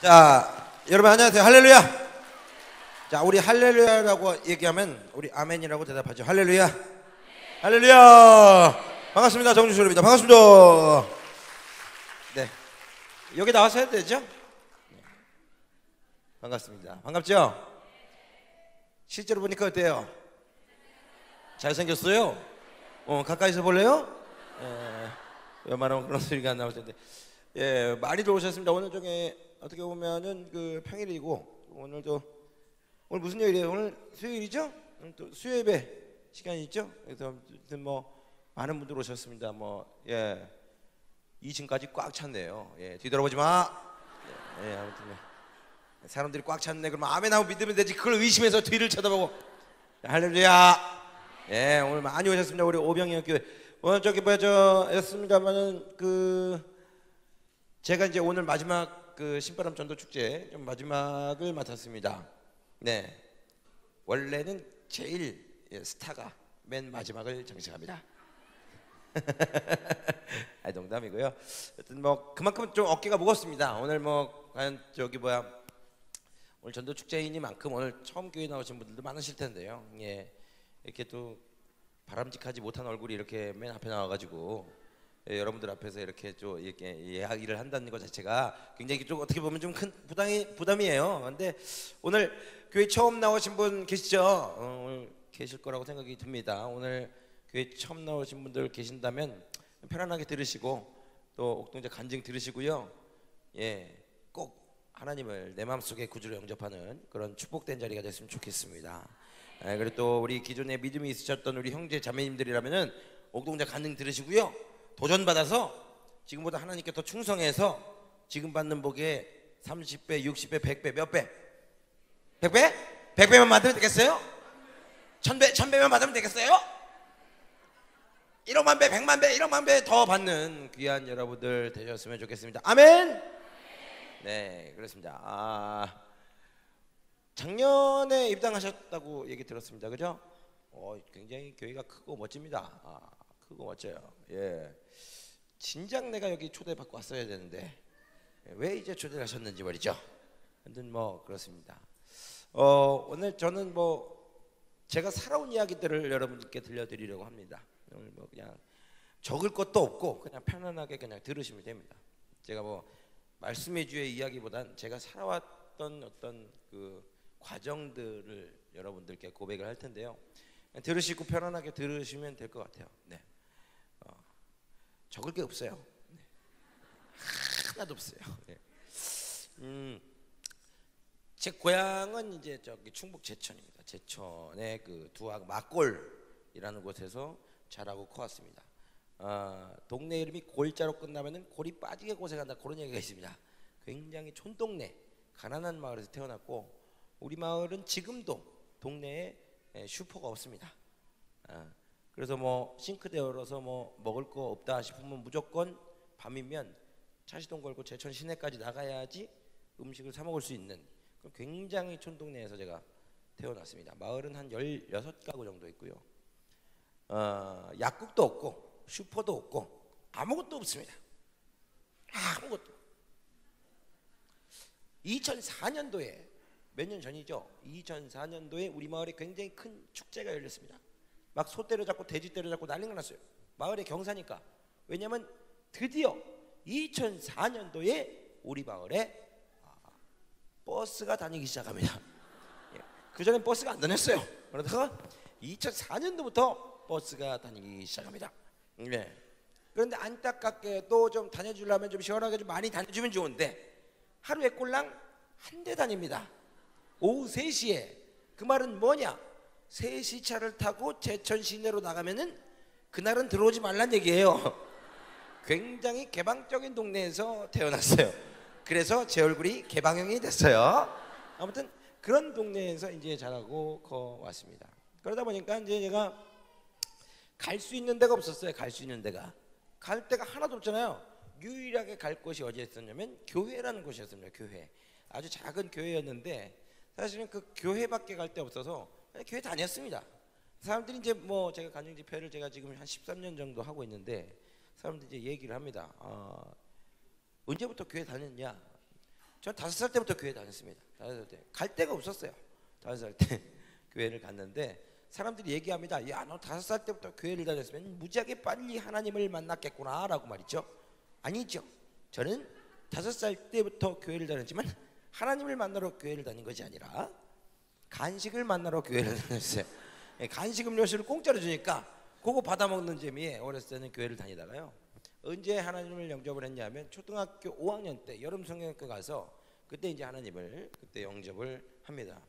자, 여러분 안녕하세요. 할렐루야. 자, 우리 할렐루야라고 얘기하면 우리 아멘이라고 대답하죠. 할렐루야. 할렐루야. 반갑습니다. 정준수입니다. 반갑습니다. 네, 여기 나와서 해도 되죠? 반갑습니다. 반갑죠? 실제로 보니까 어때요? 잘생겼어요? 가까이서 볼래요? 웬만하면 그런 소리가 안 나올 텐데. 예, 많이들 오셨습니다. 오늘 중에 어떻게 보면은 그 평일이고 오늘 무슨 요일이에요? 오늘 수요일이죠? 또 수요예배 시간이 있죠? 그래서 뭐 많은 분들 오셨습니다. 예, 2층까지 꽉 찼네요. 예, 뒤돌아보지 마. 예, 아무튼 사람들이 꽉 찼네. 그러면 아멘하고 믿으면 되지. 그걸 의심해서 뒤를 쳐다보고. 할렐루야. 예, 오늘 많이 오셨습니다. 우리 오병이교회. 오늘 였습니다만은 제가 이제 오늘 마지막 신바람 전도 축제 좀 마지막을 맡았습니다. 네, 원래는 제일 스타가 맨 마지막을 장식합니다. 농담이고요. 하여튼 그만큼 좀 어깨가 무겁습니다. 오늘 과연 오늘 전도 축제이니만큼 오늘 처음 교회 나오신 분들도 많으실 텐데요. 예, 이렇게 또 바람직하지 못한 얼굴이 이렇게 맨 앞에 나와가지고 여러분들 앞에서 이렇게 이야기를 한다는 것 자체가 굉장히 좀 어떻게 보면 좀 큰 부담이에요. 근데 오늘 교회 처음 나오신 분 계시죠? 오늘 계실 거라고 생각이 듭니다. 오늘 교회 처음 나오신 분들 계신다면 편안하게 들으시고 또 옥동자 간증 들으시고요. 예, 꼭 하나님을 내 마음속에 구주로 영접하는 그런 축복된 자리가 됐으면 좋겠습니다. 그리고 또 우리 기존에 믿음이 있으셨던 우리 형제 자매님들이라면은 옥동자 간증 들으시고요. 도전받아서 지금보다 하나님께 더 충성해서 지금 받는 복에 30배, 60배, 100배, 몇 배? 100배? 100배만 받으면 되겠어요? 1000배, 1000배만 받으면 되겠어요? 1억만 배, 100만 배, 1억만 배 더 받는 귀한 여러분들 되셨으면 좋겠습니다. 아멘? 네, 그렇습니다. 작년에 입당하셨다고 얘기 들었습니다. 그죠? 굉장히 교회가 크고 멋집니다. 크고 멋져요. 예, 진작 내가 여기 초대받고 왔어야 되는데 왜 이제 초대를 하셨는지 말이죠. 아무튼 그렇습니다. 오늘 저는 제가 살아온 이야기들을 여러분들께 들려드리려고 합니다. 오늘 그냥 적을 것도 없고 그냥 편안하게 그냥 들으시면 됩니다. 제가 말씀 위주의 이야기보단 제가 살아왔던 어떤 과정들을 여러분들께 고백을 할 텐데요. 들으시고 편안하게 들으시면 될 것 같아요. 네. 적을 게 없어요. 네. 하나도 없어요. 네. 제 고향은 이제 충북 제천입니다. 제천의 두악 막골이라는 곳에서 자라고 커왔습니다. 동네 이름이 골자로 끝나면은 골이 빠지게 고생한다 그런 얘기가 있습니다. 굉장히 촌동네 가난한 마을에서 태어났고 우리 마을은 지금도 동네에 슈퍼가 없습니다. 그래서 싱크대 열어서 먹을 거 없다 싶으면 무조건 밤이면 차시동 걸고 제천 시내까지 나가야지 음식을 사 먹을 수 있는 굉장히 촌동네에서 제가 태어났습니다. 마을은 한 16가구 정도 있고요. 약국도 없고 슈퍼도 없고 아무것도 없습니다. 아무것도. 2004년도에 몇 년 전이죠. 2004년도에 우리 마을에 굉장히 큰 축제가 열렸습니다. 막 소 때려잡고 돼지 때려잡고 난리가 났어요. 마을에 경사니까. 왜냐하면 드디어 2004년도에 우리 마을에 버스가 다니기 시작합니다. 그전엔 버스가 안 다녔어요. 그러다가 2004년도부터 버스가 다니기 시작합니다. 네. 그런데 안타깝게도 좀 다녀주려면 좀 시원하게 좀 많이 다녀주면 좋은데 하루에 꼴랑 한 대 다닙니다. 오후 3시에. 그 말은 뭐냐? 3시 차를 타고 제천 시내로 나가면은 그날은 들어오지 말란 얘기예요. 굉장히 개방적인 동네에서 태어났어요. 그래서 제 얼굴이 개방형이 됐어요. 아무튼 그런 동네에서 이제 자라고 커왔습니다. 그러다 보니까 이제 제가 갈 수 있는 데가 없었어요. 갈 수 있는 데가. 갈 데가 하나도 없잖아요. 유일하게 갈 곳이 어디였었냐면 교회라는 곳이었습니다. 교회. 아주 작은 교회였는데 사실은 그 교회밖에 갈 데 없어서 교회 다녔습니다. 사람들이 이제 제가 간증 집회를 제가 지금 한 13년 정도 하고 있는데 사람들이 이제 얘기를 합니다. 언제부터 교회 다녔냐? 전 5살 때부터 교회 다녔습니다. 5살 때 갈 데가 없었어요. 5살 때 교회를 갔는데 사람들이 얘기합니다. 야, 너 5살 때부터 교회를 다녔으면 무지하게 빨리 하나님을 만났겠구나라고 말이죠. 아니죠. 저는 5살 때부터 교회를 다녔지만 하나님을 만나러 교회를 다닌 것이 아니라 간식을 만나러 교회를 다녔어요. 간식 음료수를 공짜로 주니까 그거 받아먹는 재미에 어렸을 때는 교회를 다니다가요, 언제 하나님을 영접을 했냐면 초등학교 5학년 때 여름 성경학교 가서 그때 이제 하나님을 그때 영접을 합니다.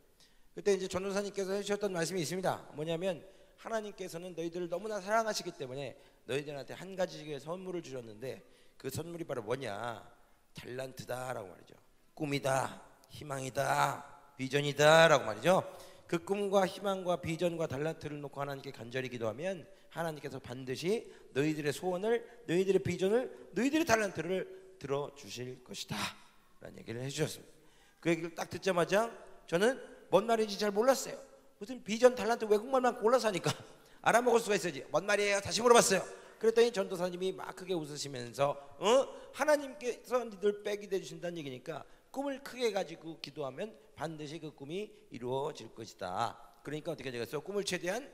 그때 이제 전도사님께서 해주셨던 말씀이 있습니다. 뭐냐면 하나님께서는 너희들을 너무나 사랑하시기 때문에 너희들한테 한 가지의 선물을 주셨는데 그 선물이 바로 뭐냐? 달란트다라고 말이죠. 꿈이다, 희망이다, 비전이다라고 말이죠. 그 꿈과 희망과 비전과 달란트를 놓고 하나님께 간절히 기도하면 하나님께서 반드시 너희들의 소원을, 너희들의 비전을, 너희들의 달란트를 들어주실 것이다 라는 얘기를 해주셨습니다. 그 얘기를 딱 듣자마자 저는 뭔 말인지 잘 몰랐어요. 무슨 비전, 달란트, 외국말만 골라서 하니까 알아먹을 수가 있어야지. 뭔 말이에요? 다시 물어봤어요. 그랬더니 전도사님이 막 크게 웃으시면서 하나님께서 니들 빽이 되주신다는 얘기니까 꿈을 크게 가지고 기도하면 반드시 그 꿈이 이루어질 것이다. 그러니까 어떻게 되겠어? 꿈을 최대한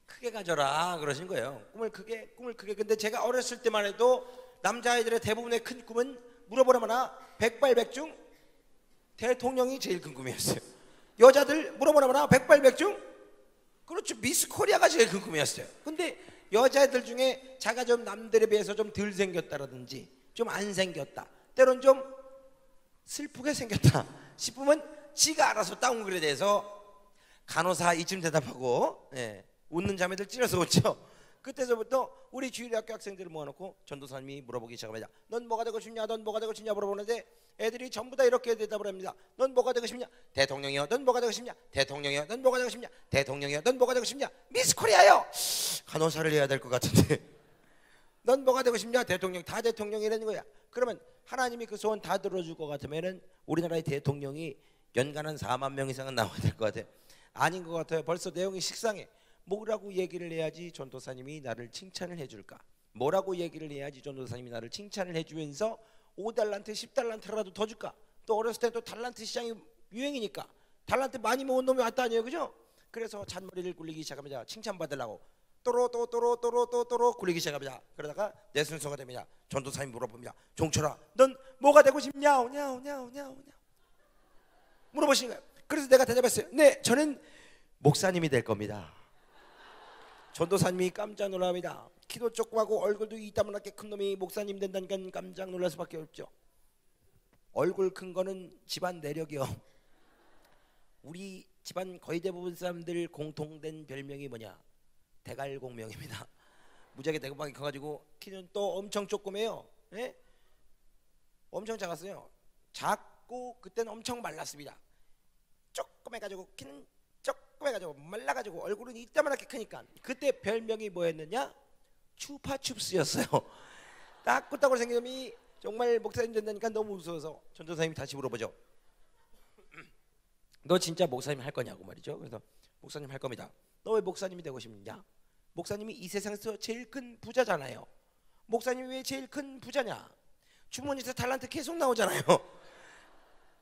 크게 가져라 그러신 거예요. 꿈을 크게. 근데 제가 어렸을 때만 해도 남자아이들의 대부분의 큰 꿈은 물어보라마나 백발백중 대통령이 제일 큰 꿈이었어요. 여자들 물어보라마나 백발백중, 그렇죠, 미스 코리아가 제일 큰 꿈이었어요. 근데 여자애들 중에 자가 좀 남들에 비해서 좀 덜 생겼다라든지 좀 안 생겼다, 때론 좀 슬프게 생겼다 싶으면 지가 알아서 다운그레이드 돼서 간호사 이쯤 대답하고, 웃는 자매들 찔러서 웃죠. 그때서부터 우리 주일학교 학생들을 모아놓고 전도사님이 물어보기 시작합니다. 넌 뭐가 되고 싶냐? 넌 뭐가 되고 싶냐? 물어보는데 애들이 전부 다 이렇게 대답을 합니다. 넌 뭐가 되고 싶냐? 대통령이요. 넌 뭐가 되고 싶냐? 대통령이요. 넌 뭐가 되고 싶냐? 대통령이요. 넌 뭐가 되고 싶냐? 미스 코리아요. 간호사를 해야 될 것 같은데 넌 뭐가 되고 싶냐? 대통령. 다 대통령이라는 거야. 그러면 하나님이 그 소원 다 들어줄 것 같으면은 우리나라의 대통령이 연간 한 4만 명 이상은 나와야 될 것 같아요. 아닌 것 같아요. 벌써 내용이 식상해. 뭐라고 얘기를 해야지 전도사님이 나를 칭찬을 해줄까? 뭐라고 얘기를 해야지 전도사님이 나를 칭찬을 해주면서 5달란트 10달란트라도 더 줄까? 또 어렸을 때 또 달란트 시장이 유행이니까 달란트 많이 모은 놈이 왔다 아니에요, 그죠? 그래서 잔머리를 굴리기 시작합니다. 칭찬받으려고 또로 굴리기 시작합니다. 그러다가 내 순서가 됩니다. 전도사님 물어봅니다. 종철아, 넌 뭐가 되고 싶냐? 오냐 물어보시는 거예요. 그래서 내가 대답했어요. 네, 저는 목사님이 될 겁니다. 전도사님이 깜짝 놀랍니다. 키도 조그마하고 얼굴도 이따만하게 큰 놈이 목사님 된다니까 깜짝 놀랄 수밖에 없죠. 얼굴 큰 거는 집안 내력이요. 우리 집안 거의 대부분 사람들 공통된 별명이 뭐냐? 대갈공명입니다. 무지하게 대가방이 커가지고 키는 또 엄청 조그매요. 예? 엄청 작았어요. 작고 그때는 엄청 말랐습니다. 조그매가지고 키는 조그매가지고 말라가지고 얼굴은 이따만하게 크니까 그때 별명이 뭐였느냐? 추파춥스였어요. 따꾸따꾸 생긴 놈이 정말 목사님 된다니까 너무 무서워서 전도사님이 다시 물어보죠. 너 진짜 목사님 할 거냐고 말이죠. 그래서 목사님 할 겁니다. 너 왜 목사님이 되고 싶냐? 목사님이 이 세상에서 제일 큰 부자잖아요. 목사님이 왜 제일 큰 부자냐? 주머니에서 달란트 계속 나오잖아요.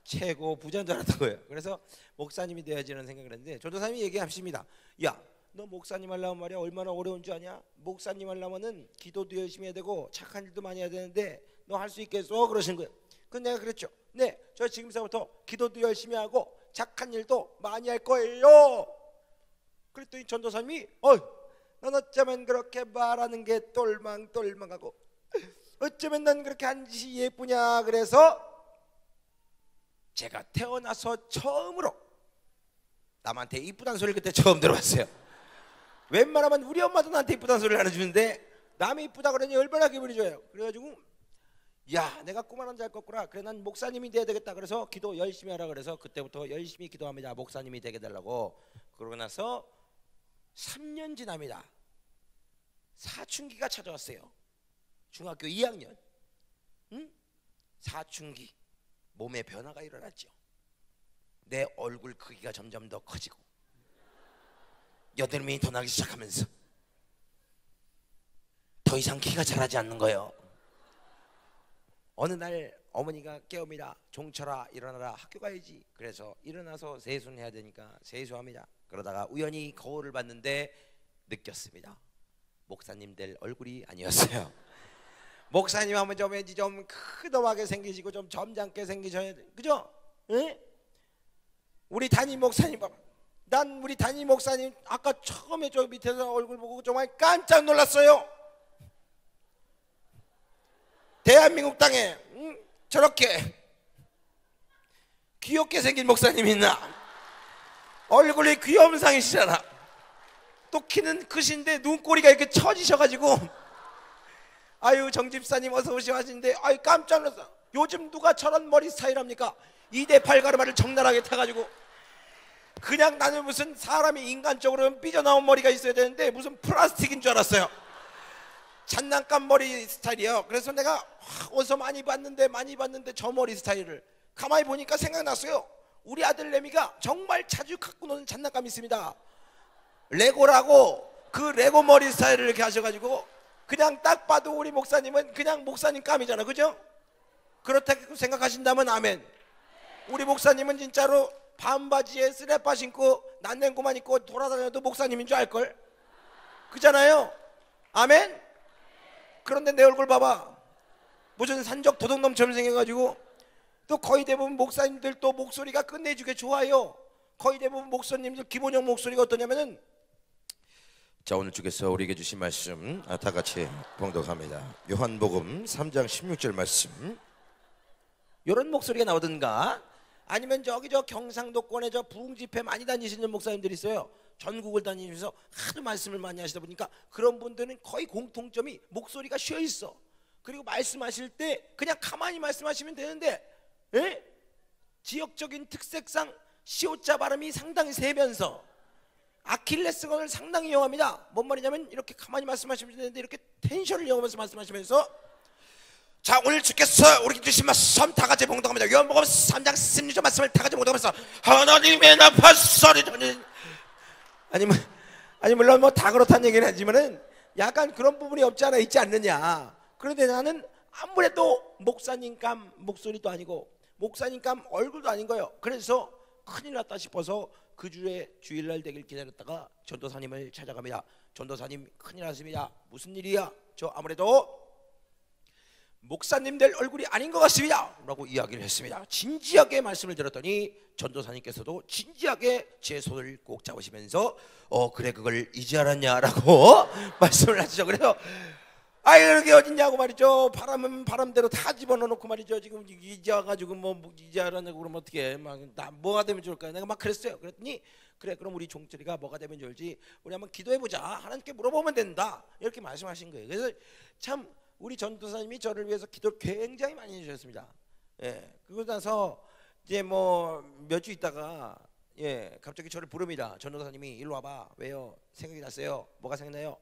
최고 부자인 줄 알았던 거예요. 그래서 목사님이 돼야지라는 생각을 했는데 전도사님이 얘기하십니다. 야, 너 목사님 하려면 말이야 얼마나 어려운 줄 아냐? 목사님 하려면은 기도도 열심히 해야 되고 착한 일도 많이 해야 되는데 너 할 수 있겠어? 그러신 거예요. 그럼 내가 그랬죠. 네, 저 지금서부터 기도도 열심히 하고 착한 일도 많이 할 거예요. 그랬더니 전도사님이 넌 어쩌면 그렇게 말하는 게 똘망똘망하고 어쩌면 넌 그렇게 한짓이 예쁘냐. 그래서 제가 태어나서 처음으로 남한테 이쁘다는 소리를 그때 처음 들어봤어요. 웬만하면 우리 엄마도 나한테 이쁘다는 소리를 안 해주는데 남이 이쁘다 그러니 얼마나 기분이 좋아요. 그래가지고 야, 내가 꿈 하나 잘 꿨구나. 그래, 난 목사님이 돼야 되겠다. 그래서 기도 열심히 하라 그래서 그때부터 열심히 기도합니다. 목사님이 되게 되려고. 그러고 나서 3년 지납니다. 사춘기가 찾아왔어요. 중학교 2학년. 사춘기. 몸에 변화가 일어났죠. 내 얼굴 크기가 점점 더 커지고 여드름이 더 나기 시작하면서 더 이상 키가 자라지 않는 거예요. 어느 날 어머니가 깨웁니다. 종철아 일어나라, 학교 가야지. 그래서 일어나서 세수는 해야 되니까 세수합니다. 그러다가 우연히 거울을 봤는데 느꼈습니다. 목사님 될 얼굴이 아니었어요. 목사님 하면 좀 왠지 좀 크더하게 생기시고 좀 점잖게 생기셔야 돼, 그죠? 예? 우리 담임 목사님 봐봐. 난 우리 담임 목사님 아까 처음에 저 밑에서 얼굴 보고 정말 깜짝 놀랐어요. 대한민국 땅에 저렇게 귀엽게 생긴 목사님이 있나? 얼굴이 귀염상이시잖아. 또 키는 크신데 눈꼬리가 이렇게 처지셔가지고 아유 정집사님 어서 오시오 하시는데 아유 깜짝 놀랐어. 요즘 누가 저런 머리 스타일 합니까? 2대 8가르마를 적나라하게 타가지고 그냥 나는 무슨 사람이 인간적으로 삐져나온 머리가 있어야 되는데 무슨 플라스틱인 줄 알았어요. 장난감 머리 스타일이에요. 그래서 내가 어디서 많이 봤는데 저 머리 스타일을 가만히 보니까 생각났어요. 우리 아들 레미가 정말 자주 갖고 노는 장난감이 있습니다. 레고라고. 그 레고 머리 스타일을 이렇게 하셔가지고 그냥 딱 봐도 우리 목사님은 그냥 목사님 감이잖아, 그죠? 그렇다고 생각하신다면 아멘. 우리 목사님은 진짜로 반바지에 쓰레빠 신고 난냉구만 입고 돌아다녀도 목사님인 줄 알걸? 그잖아요. 아멘. 그런데 내 얼굴 봐봐. 무슨 산적 도둑놈처럼 생겨가지고 또 거의 대부분 목사님들 또 목소리가 끝내주게 좋아요. 거의 대부분 목사님들 기본형 목소리가 어떠냐면은, 자, 오늘 주께서 우리에게 주신 말씀 다 같이 봉독합니다. 요한복음 3장 16절 말씀. 이런 목소리가 나오든가 아니면 저기 저 경상도권에 저 부흥 집회 많이 다니시는 목사님들이 있어요. 전국을 다니면서 하도 말씀을 많이 하시다 보니까 그런 분들은 거의 공통점이 목소리가 쉬어 있어. 그리고 말씀하실 때 그냥 가만히 말씀하시면 되는데, 지역적인 특색상 시옷자 발음이 상당히 세면서 아킬레스건을 상당히 이용합니다. 뭔 말이냐면 이렇게 가만히 말씀하시면 되는데 이렇게 텐션을 이용하면서 말씀하시면서, 자, 오늘 주께서 우리에게 주신 말씀 다 같이 봉독합니다. 요한복음 3장 16절 말씀을 다 같이 봉독하면서 하나님의 나팔 소리 들리는, 아니 물론 뭐 다 그렇다는 얘기는 하지만은 약간 그런 부분이 없지 않아 있지 않느냐. 그런데 나는 아무래도 목사님감 목소리도 아니고 목사님감 얼굴도 아닌 거예요. 그래서 큰일 났다 싶어서 그 주에 주일날 되길 기다렸다가 전도사님을 찾아갑니다. 전도사님 큰일 났습니다. 무슨 일이야? 저 아무래도 목사님 될 얼굴이 아닌 것 같습니다 라고 이야기를 했습니다. 진지하게 말씀을 들었더니 전도사님께서도 진지하게 제 손을 꼭 잡으시면서 그래 그걸 이제 알았냐라고 말씀을 하시죠. 그래서 아이 그게 어딨냐고 말이죠. 바람은 바람대로 다 집어넣어놓고 말이죠. 지금 이제 와가지고 뭐 이제 알았냐고 그러면 어떻게 막 나 뭐가 되면 좋을까요? 내가 막 그랬어요. 그랬더니 그래 그럼 우리 종철이가 뭐가 되면 좋을지 우리 한번 기도해보자. 하나님께 물어보면 된다 이렇게 말씀하신 거예요. 그래서 참 우리 전도사님이 저를 위해서 기도를 굉장히 많이 해주셨습니다. 그러고 나서 이제 뭐 몇 주 있다가 갑자기 저를 부릅니다. 전도사님이 일로 와봐. 왜요? 생각이 났어요. 뭐가 생각나요?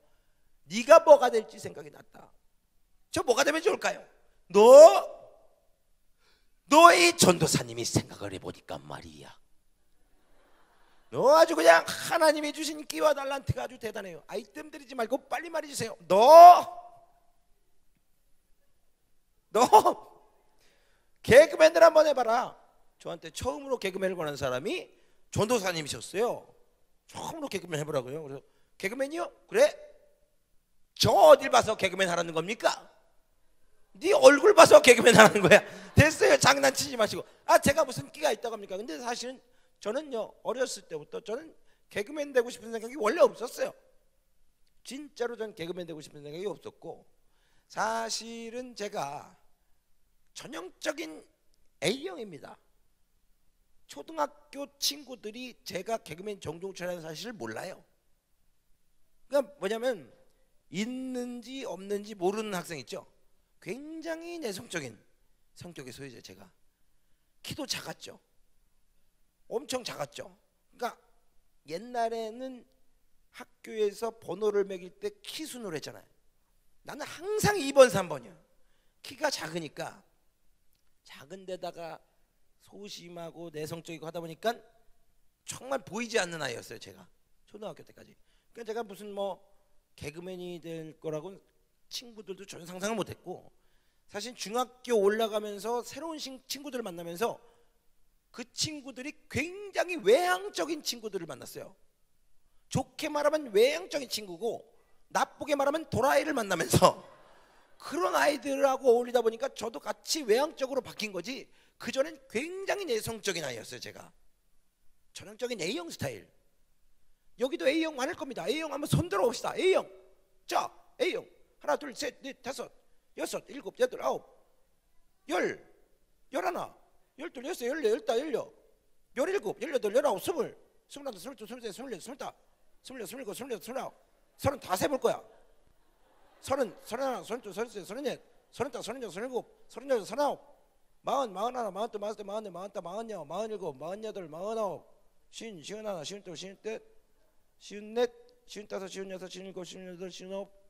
네가 뭐가 될지 생각이 났다. 저 뭐가 되면 좋을까요? 너의 전도사님이 생각을 해보니까 말이야. 너 아주 그냥 하나님이 주신 끼와 달란트가 아주 대단해요. 아이템 들이지 말고 빨리 말해주세요. 너 개그맨들 한번 해봐라. 저한테 처음으로 개그맨을 권한 사람이 전도사님이셨어요. 처음으로 개그맨 해보라고요. 그래서 개그맨이요? 그래? 저 어딜 봐서 개그맨 하라는 겁니까? 네 얼굴 봐서 개그맨 하라는 거야. 됐어요. 장난치지 마시고. 제가 무슨 끼가 있다고 합니까? 근데 사실은 저는요 어렸을 때부터 저는 개그맨 되고 싶은 생각이 원래 없었어요. 진짜로 전 개그맨 되고 싶은 생각이 없었고, 사실은 제가 전형적인 A형입니다. 초등학교 친구들이 제가 개그맨 정종철이라는 사실을 몰라요. 그러니까 뭐냐면 있는지 없는지 모르는 학생 있죠. 굉장히 내성적인 성격의 소유자. 제가 키도 작았죠. 엄청 작았죠. 그러니까 옛날에는 학교에서 번호를 매길 때 키순으로 했잖아요. 나는 항상 2번 3번이야 키가 작으니까. 작은 데다가 소심하고 내성적이고 하다 보니까 정말 보이지 않는 아이였어요. 제가 초등학교 때까지. 그러니까 제가 무슨 뭐 개그맨이 될 거라고 친구들도 전혀 상상을 못했고, 사실 중학교 올라가면서 새로운 친구들을 만나면서 그 친구들이 굉장히 외향적인 친구들을 만났어요. 좋게 말하면 외향적인 친구고 나쁘게 말하면 도라이를 만나면서 그런 아이들하고 어울리다 보니까 저도 같이 외향적으로 바뀐 거지, 그전엔 굉장히 내성적인 아이였어요. 제가 전형적인 A형 스타일. 여기도 A형 많을 겁니다. A형 한번 손 들어 봅시다. A형. 자, A형. 하나, 둘, 셋, 넷, 다섯, 여섯, 일곱, 여덟, 아홉, 열, 열하나, 열둘, 열세, 열네, 열다, 열여, 열일곱, 열여덟, 열아홉, 스물, 스물하나, 스물둘, 스물셋, 스물넷, 스물다, 스물여섯, 스물일곱, 스물여덟, 스물아홉, 서른 다 세볼 거야. 서른, 서른하나, 서른둘, 서른셋, 서른넷, 서른다, 서른여섯, 서른일곱, 서른여덟, 서른아홉, 마흔, 마흔하나, 마흔둘, 마흔셋, 마흔넷, 마흔다, 마흔여, 마흔일곱, 마흔여덟, 마흔아홉, 쉰, 쉰하나, 쉰둘, 쉰셋, 쉰넷, 쉰다섯, 쉰여섯, 쉰일곱, 쉰여덟, 쉰아홉,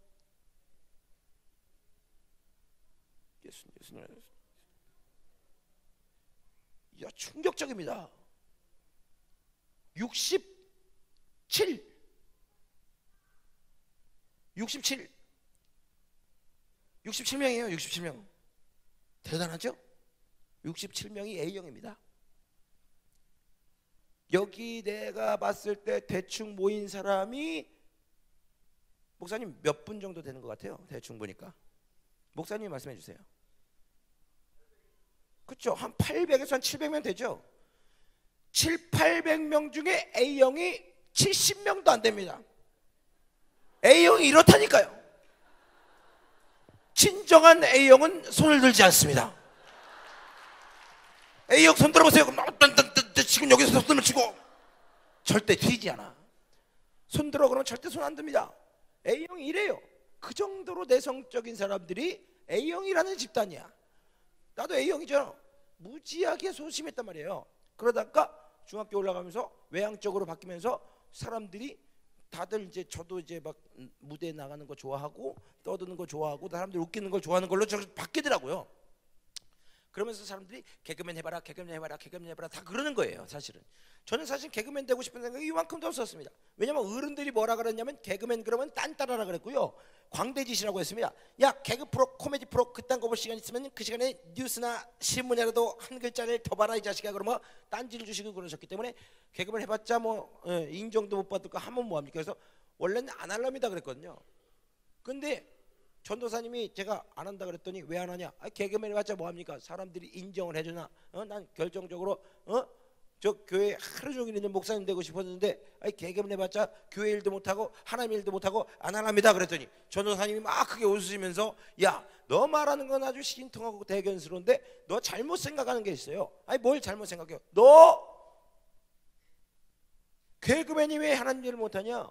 야, 충격적입니다. 67 67명이에요. 67명. 대단하죠? 67명이 A형입니다. 여기 내가 봤을 때 대충 모인 사람이, 목사님 몇 분 정도 되는 것 같아요? 대충 보니까. 목사님 말씀해 주세요. 그렇죠? 한 800에서 한 700명 되죠? 7, 800명 중에 A형이 70명도 안 됩니다. A형이 이렇다니까요. 진정한 A형은 손을 들지 않습니다. A형 손 들어보세요. 그럼 지금 여기서 손을 치고 절대 튀지 않아. 손 들어 그러면 절대 손 안 듭니다. A형이 이래요. 그 정도로 내성적인 사람들이 A형이라는 집단이야. 나도 A형이죠. 무지하게 소심했단 말이에요. 그러다가 중학교 올라가면서 외향적으로 바뀌면서 사람들이 다들 이제, 저도 이제 막 무대에 나가는 거 좋아하고 떠드는 거 좋아하고 사람들 웃기는 걸 좋아하는 걸로 저 바뀌더라고요. 그러면서 사람들이 개그맨 해봐라, 개그맨 해봐라, 개그맨 해봐라 다 그러는 거예요. 사실은 저는 사실 개그맨 되고 싶은 생각이 이만큼도 없었습니다. 왜냐면 어른들이 뭐라 그랬냐면 개그맨 그러면 딴따라라 그랬고요, 광대짓이라고 했습니다. 야, 개그 프로, 코미디 프로 그딴 거 볼 시간 있으면 그 시간에 뉴스나 신문이라도 한 글자를 더 봐라 이 자식아, 그러면 딴지를 주시고 그러셨기 때문에 개그맨 해봤자 뭐 인정도 못 받을 거 하면 뭐합니까. 그래서 원래는 안 할랍니다 그랬거든요. 근데 전도사님이 제가 안 한다 그랬더니 왜 안 하냐? 개그맨 해봤자 뭐합니까? 사람들이 인정을 해주나? 난 결정적으로 저 교회 하루 종일 있는 목사님 되고 싶었는데 개그맨 해봤자 교회 일도 못하고 하나님 일도 못하고 안 합니다 그랬더니 전도사님이 막 크게 웃으시면서, 야, 너 말하는 건 아주 신통하고 대견스러운데 너 잘못 생각하는 게 있어요. 아니 뭘 잘못 생각해요? 너 개그맨이 왜 하나님 일을 못하냐?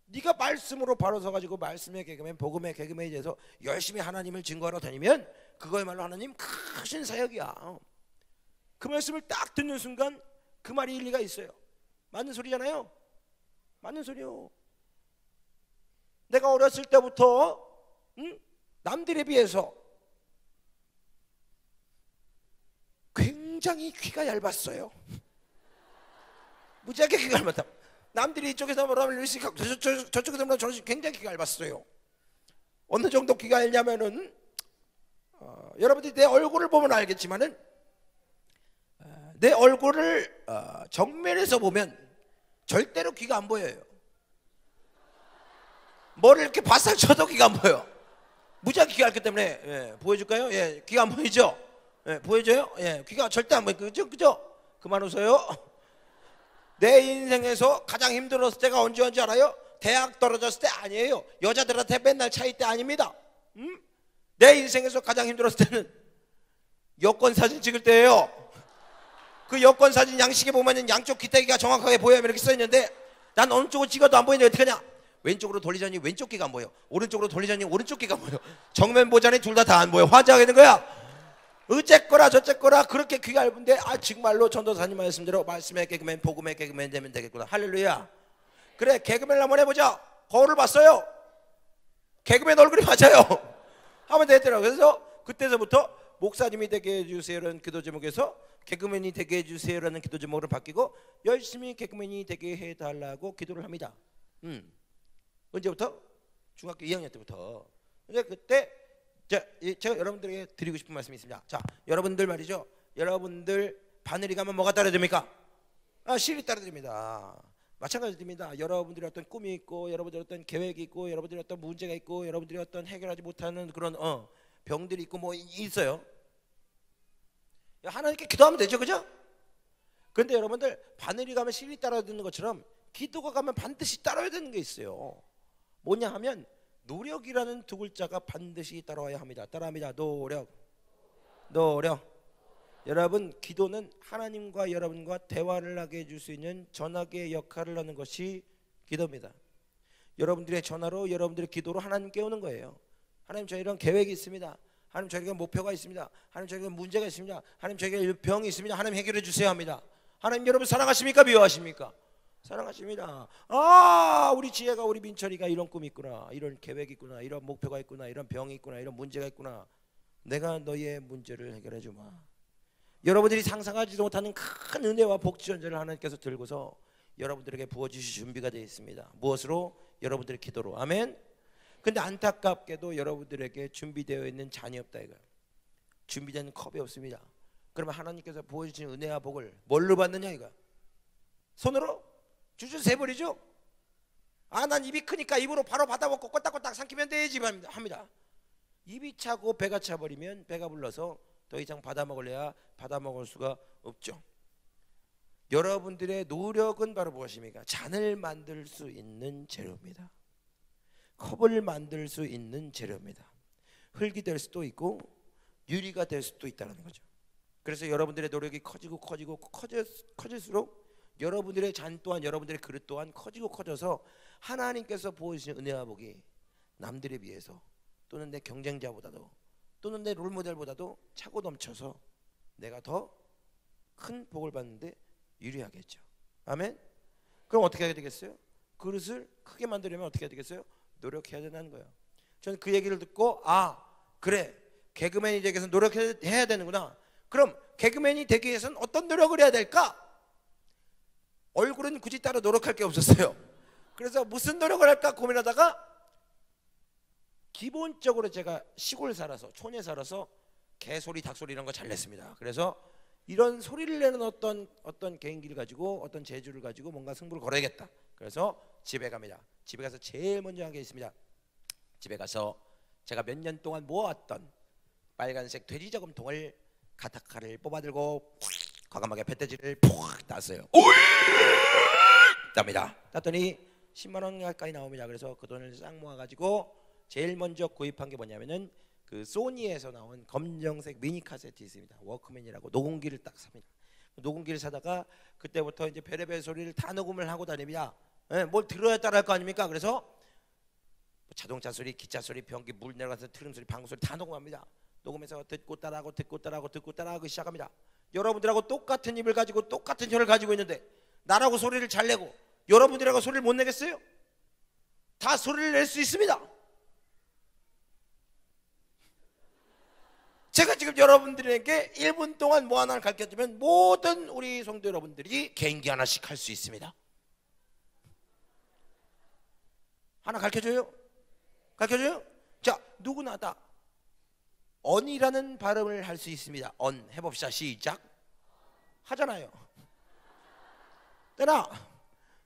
네가 말씀으로 바로 서가지고 말씀의 개그맨, 복음의 개그맨에 대해서 열심히 하나님을 증거하러 다니면 그거야말로 하나님 크신 사역이야. 그 말씀을 딱 듣는 순간 그 말이 일리가 있어요. 맞는 소리잖아요. 맞는 소리요. 내가 어렸을 때부터 남들에 비해서 굉장히 귀가 얇았어요. 무지하게 귀가 얇았다. 남들이 이쪽에서 뭐라면 저쪽에서 뭐라면 저는 굉장히 귀가 얇았어요. 어느 정도 귀가 얇냐면은 여러분들이 내 얼굴을 보면 알겠지만은 내 얼굴을 정면에서 보면 절대로 귀가 안 보여요. 머리를 이렇게 바싹 쳐도 귀가 안 보여. 무지하게 귀가 얇기 때문에. 예, 보여줄까요? 예, 귀가 안 보이죠? 예, 보여줘요? 예, 귀가 절대 안 보여요. 그죠? 그만 웃어요. 내 인생에서 가장 힘들었을 때가 언제인지 알아요? 대학 떨어졌을 때 아니에요. 여자들한테 맨날 차일 때 아닙니다. 내 인생에서 가장 힘들었을 때는 여권 사진 찍을 때예요. 그 여권 사진 양식에 보면 양쪽 귀때기가 정확하게 보여야 이렇게 써있는데 난 어느 쪽을 찍어도 안 보이는데 어떡하냐? 왼쪽으로 돌리자니 왼쪽 귀가 안 보여. 오른쪽으로 돌리자니 오른쪽 귀가 안 보여. 정면 보자니 둘 다 안 보여. 화제하게 되는 거야. 어쨌거나 저쨌거나 그렇게 귀가 얇은데 정말로 전도사님 말씀대로 말씀의 개그맨, 복음의 개그맨 되면 되겠구나. 할렐루야. 그래, 개그맨을 한번 해보자. 거울을 봤어요. 개그맨 얼굴이 맞아요. 하면 되더라고요. 그래서 그때서부터 목사님이 되게 해주세요라는 기도 제목에서 개그맨이 되게 해주세요라는 기도 제목으로 바뀌고 열심히 개그맨이 되게 해달라고 기도를 합니다. 언제부터? 중학교 2학년 때부터. 근데 그때 자, 제가 여러분들에게 드리고 싶은 말씀이 있습니다. 자, 여러분들 말이죠. 여러분들 바늘이 가면 뭐가 따라야 됩니까? 실이 따라야 됩니다. 마찬가지입니다. 여러분들이 어떤 꿈이 있고, 여러분들이 어떤 계획이 있고, 여러분들이 어떤 문제가 있고, 여러분들이 어떤 해결하지 못하는 그런 병들이 있고 뭐 있어요. 하나님께 기도하면 되죠, 그죠? 그런데 여러분들 바늘이 가면 실이 따라야 되는 것처럼 기도가 가면 반드시 따라야 되는 게 있어요. 뭐냐 하면 노력이라는 두 글자가 반드시 따라와야 합니다. 따라합니다. 노력. 여러분, 기도는 하나님과 여러분과 대화를 하게 해줄 수 있는 전화기의 역할을 하는 것이 기도입니다. 여러분들의 전화로, 여러분들의 기도로 하나님께 오는 거예요. 하나님, 저희 이런 계획이 있습니다. 하나님, 저에게 목표가 있습니다. 하나님, 저에게 문제가 있습니다. 하나님, 저에게 병이 있습니다. 하나님, 해결해 주세요 합니다. 하나님, 여러분 사랑하십니까? 미워하십니까? 사랑하십니다. 우리 지혜가, 우리 민철이가 이런 꿈이 있구나, 이런 계획이 있구나, 이런 목표가 있구나, 이런 병이 있구나, 이런 문제가 있구나. 내가 너의 문제를 해결해 주마. 여러분들이 상상하지도 못하는 큰 은혜와 복지전제를 하나님께서 들고서 여러분들에게 부어주실 준비가 되어 있습니다. 무엇으로? 여러분들의 기도로. 아멘. 근데 안타깝게도 여러분들에게 준비되어 있는 잔이 없다 이거예요. 준비된 컵이 없습니다. 그러면 하나님께서 부어주신 은혜와 복을 뭘로 받느냐 이거야? 손으로? 주주 세 버리죠? 난 입이 크니까 입으로 바로 받아먹고 꼬딱꼬딱 삼키면 되지 합니다. 입이 차고 배가 차버리면 배가 불러서 더 이상 받아먹으려야 받아먹을 수가 없죠. 여러분들의 노력은 바로 무엇입니까? 잔을 만들 수 있는 재료입니다. 컵을 만들 수 있는 재료입니다. 흙이 될 수도 있고 유리가 될 수도 있다는 거죠. 그래서 여러분들의 노력이 커질수록 여러분들의 잔 또한, 여러분들의 그릇 또한 커져서 하나님께서 보여주신 은혜와 복이 남들에 비해서, 또는 내 경쟁자보다도, 또는 내 롤모델보다도 차고 넘쳐서 내가 더 큰 복을 받는데 유리하겠죠. 아멘. 그럼 어떻게 해야 되겠어요? 그릇을 크게 만들려면 어떻게 해야 되겠어요? 노력해야 된다는 거예요. 저는 그 얘기를 듣고 그래, 개그맨이 되기 위해서는 노력해야 되는구나. 그럼 개그맨이 되기 위해서는 어떤 노력을 해야 될까? 얼굴은 굳이 따로 노력할 게 없었어요. 그래서 무슨 노력을 할까 고민하다가 기본적으로 제가 시골 살아서, 촌에 살아서 개소리, 닭소리 이런 거 잘 냈습니다. 그래서 이런 소리를 내는 어떤 개인기를 가지고, 어떤 재주를 가지고 뭔가 승부를 걸어야겠다. 그래서 집에 갑니다. 집에 가서 제일 먼저 한 게 있습니다. 집에 가서 제가 몇 년 동안 모아왔던 빨간색 돼지 저금통을 가타카를 뽑아들고 과감하게 뱃돼지를 푹 땄어요. 땁니다. 땄더니 10만 원 가까이 나옵니다. 그래서 그 돈을 싹 모아가지고 제일 먼저 구입한 게 뭐냐면은 그 소니에서 나온 검정색 미니 카세트 있습니다. 워크맨이라고 녹음기를 딱 삽니다. 녹음기를 사다가 그때부터 이제 별의별 소리를 다 녹음을 하고 다닙니다. 뭘 들어야 따라할 거 아닙니까? 그래서 자동차 소리, 기차 소리, 변기 물 내려가서 트림 소리, 방구 소리 다 녹음합니다. 녹음해서 듣고 따라하고 시작합니다. 여러분들하고 똑같은 입을 가지고 똑같은 혀를 가지고 있는데 나라고 소리를 잘 내고 여러분들하고 소리를 못 내겠어요? 다 소리를 낼 수 있습니다. 제가 지금 여러분들에게 1분 동안 뭐 하나를 가르쳐주면 모든 우리 성도 여러분들이 개인기 하나씩 할 수 있습니다. 하나 가르쳐줘요? 자, 누구나 다 언이라는 발음을 할 수 있습니다. 언 해봅시다. 시작. 하잖아요. 되나?